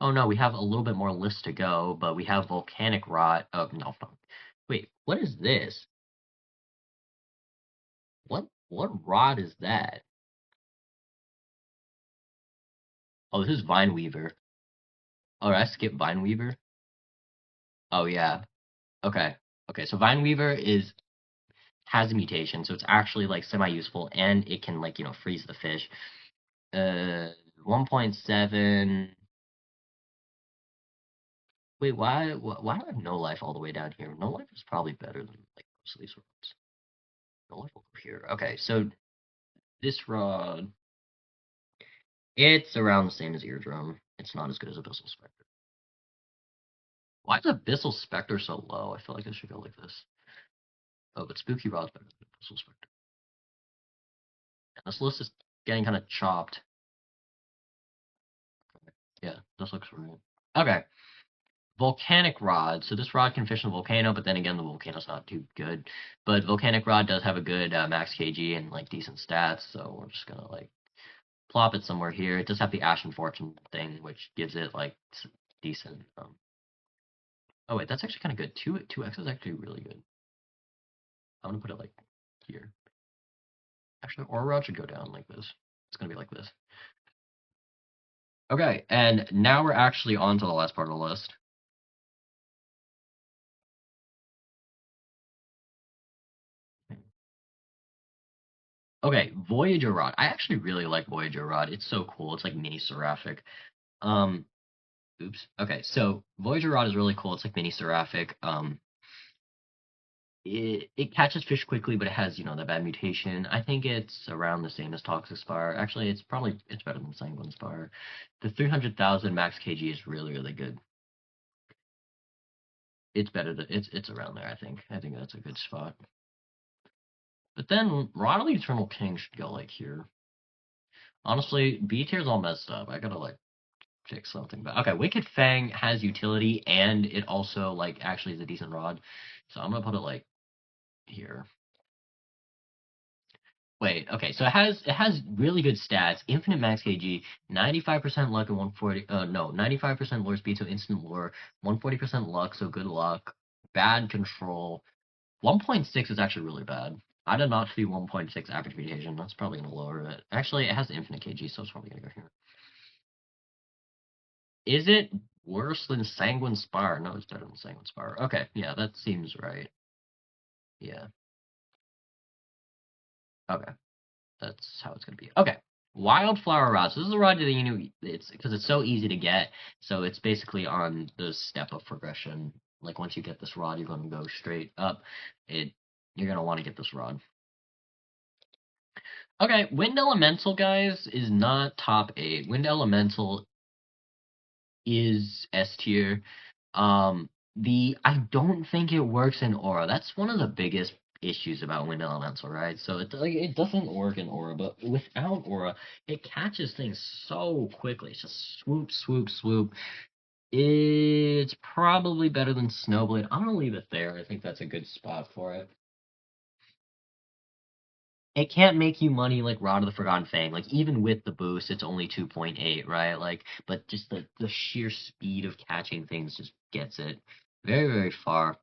A: Oh no, we have a little bit more list to go, but we have volcanic rot. Oh no, no. Wait, what is this? What rod is that? Oh, this is Vine Weaver. Oh, did I skip Vine Weaver? Oh yeah. Okay. Okay, so Vine Weaver has a mutation, so it's actually like semi-useful, and it can like freeze the fish. 1.7. Wait, why do I have no life all the way down here? No life is probably better than like most of these rods. No life will go here. Okay, so this rod, it's around the same as Eardrum. It's not as good as Abyssal Spectre. Why is Abyssal Spectre so low? I feel like I should go like this. Oh, but Spooky Rod's better than Abyssal Spectre. And this list is getting kind of chopped. Yeah, this looks right. Okay. Volcanic Rod. So this rod can fish in the volcano, but then again, the volcano's not too good. But Volcanic Rod does have a good max KG and like decent stats, so we're just gonna like plop it somewhere here. It does have the Ashen Fortune thing, which gives it like decent. Oh wait, that's actually kind of good. Two X is actually really good. I'm gonna put it like here. Actually, Aura Rod should go down like this. It's gonna be like this. Okay, and now we're actually on to the last part of the list. Okay, Voyager Rod. I actually really like Voyager Rod. It's so cool. It's like mini Seraphic. Um, oops. Okay, so Voyager Rod is really cool. It's like mini Seraphic. It catches fish quickly, but it has, the bad mutation. I think it's around the same as Toxic Spire. Actually, it's better than Sanguine Spire. The 300,000 max KG is really, really good. It's better than it's around there, I think. I think that's a good spot. But then Rod of the Eternal King should go like here. Honestly, B tier's all messed up. I gotta like fix something. But okay, Wicked Fang has utility and it also like actually is a decent rod. So I'm gonna put it like here. Wait, okay, so it has really good stats. Infinite max KG, 95% luck and 140 no, 95% lure speed, so instant lure, 140% luck, so good luck, bad control. 1.6 is actually really bad. I did not see 1.6 average mutation. That's probably gonna lower it. Actually, it has infinite KG, so it's probably gonna go here. Is it worse than Sanguine Spire? No, it's better than Sanguine Spire. Okay, yeah, that seems right. Yeah. Okay. That's how it's gonna be. Okay. Wildflower rods. This is a rod that it's because it's so easy to get. So it's basically on the step of progression. Like once you get this rod, you're gonna go straight up. You're gonna want to get this rod. Okay, Wind Elemental, guys, is not top 8. Wind Elemental is S tier. I don't think it works in Aura. That's one of the biggest issues about Wind Elemental, right? So it doesn't work in Aura, but without Aura, it catches things so quickly. It's just swoop, swoop, swoop. It's probably better than Snowblade. I'm gonna leave it there. I think that's a good spot for it. It can't make you money like Rod of the Forgotten Fang. Like even with the boost, it's only 2.8, right? Like, but just the sheer speed of catching things just gets it very, very far.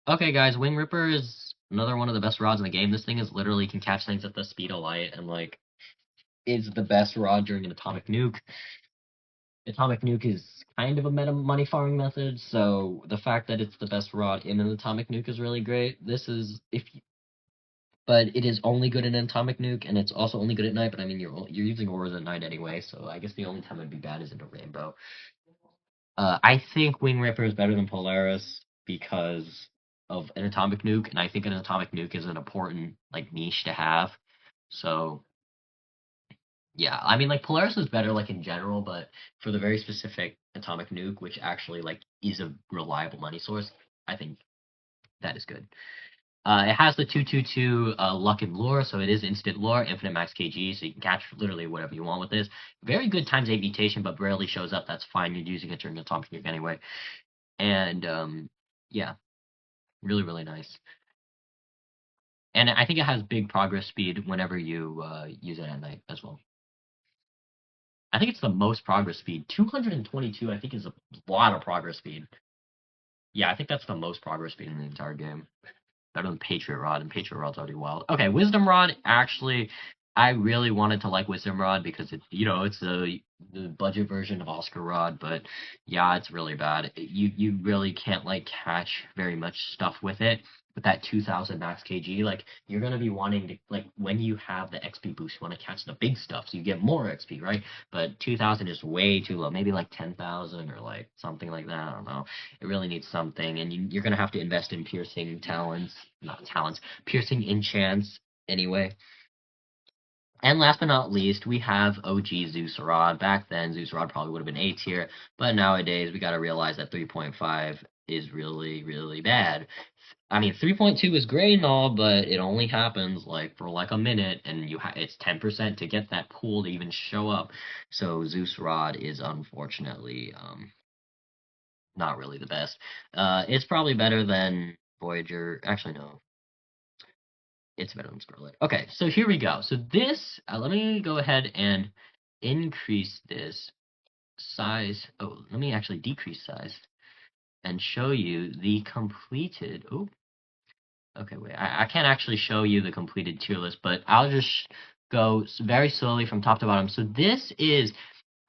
A: Okay, guys, Wing Ripper is another one of the best rods in the game. This thing is literally can catch things at the speed of light and like is the best rod during an atomic nuke. Atomic nuke is kind of a meta money farming method, so the fact that it's the best rod in an atomic nuke is really great. This is but it is only good in an atomic nuke, and it's also only good at night. But I mean, you're using auras at night anyway, so I guess the only time it'd be bad is in a rainbow. I think Wing Ripper is better than Polaris because of an atomic nuke, and I think an atomic nuke is an important like niche to have. So Yeah, I mean, like Polaris is better, like in general, but for the very specific atomic nuke, which actually like is a reliable money source, I think that is good. It has the 222 luck and lure, so it is instant lure, infinite max KG, so you can catch literally whatever you want with this. Very good times 8 mutation, but rarely shows up. That's fine. You're using it during the atomic nuke anyway. And yeah, really, really nice. And I think it has big progress speed whenever you use it at night as well. I think it's the most progress speed. 222, I think, is a lot of progress speed. Yeah, I think that's the most progress speed in the entire game. Better than Patriot Rod, and Patriot Rod's already wild. Okay, Wisdom Rod, actually, I really wanted to like Wisdom Rod because it's the budget version of Oscar Rod, but yeah, it's really bad. You really can't like catch very much stuff with it. With that 2000 max KG, like you're gonna be wanting to like when you have the XP boost, you want to catch the big stuff so you get more XP, right? But 2000 is way too low. Maybe like 10,000 or like something like that. I don't know. It really needs something, and you're gonna have to invest in piercing talents, not talents, piercing enchants anyway. And last but not least, we have OG Zeus Rod. Back then, Zeus Rod probably would have been A tier, but nowadays we gotta realize that 3.5 is really, really bad. I mean, 3.2 is great and all, but it only happens like for like a minute, and it's 10% to get that pool to even show up. So Zeus Rod is unfortunately not really the best. It's probably better than Voyager. Actually, no, it's better than Scarlet. Okay, so here we go. So this, let me go ahead and increase this size. Oh, let me actually decrease size and show you the completed. Oh, okay, wait. I can't actually show you the completed tier list, but I'll just go very slowly from top to bottom. So this is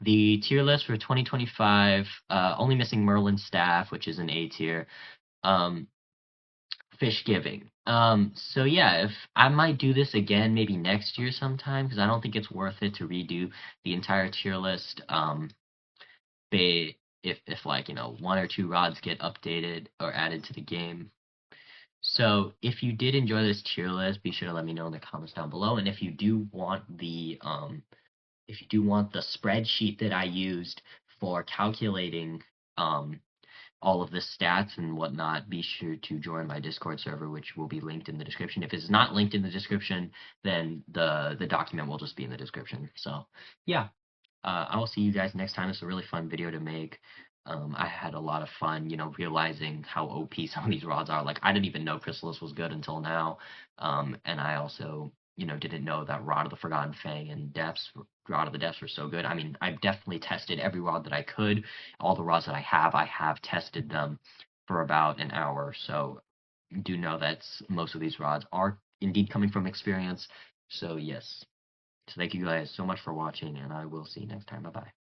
A: the tier list for 2025. Only missing Merlin staff, which is an A tier. Um, FischGiving. So yeah, if I might do this again maybe next year sometime because I don't think it's worth it to redo the entire tier list. If like one or two rods get updated or added to the game. So if you did enjoy this tier list, be sure to let me know in the comments down below. And if you do want the spreadsheet that I used for calculating all of the stats and whatnot, be sure to join my Discord server, which will be linked in the description. If it's not linked in the description, then the document will just be in the description. So yeah, I will see you guys next time. It's a really fun video to make. I had a lot of fun, realizing how OP some of these rods are. Like, I didn't even know Chrysalis was good until now. And I also, didn't know that Rod of the Forgotten Fang and Rod of the Depths were so good. I mean, I've definitely tested every rod that I could. All the rods that I have tested them for about an hour. So do know that most of these rods are indeed coming from experience. So yes. So thank you guys so much for watching, and I will see you next time. Bye-bye.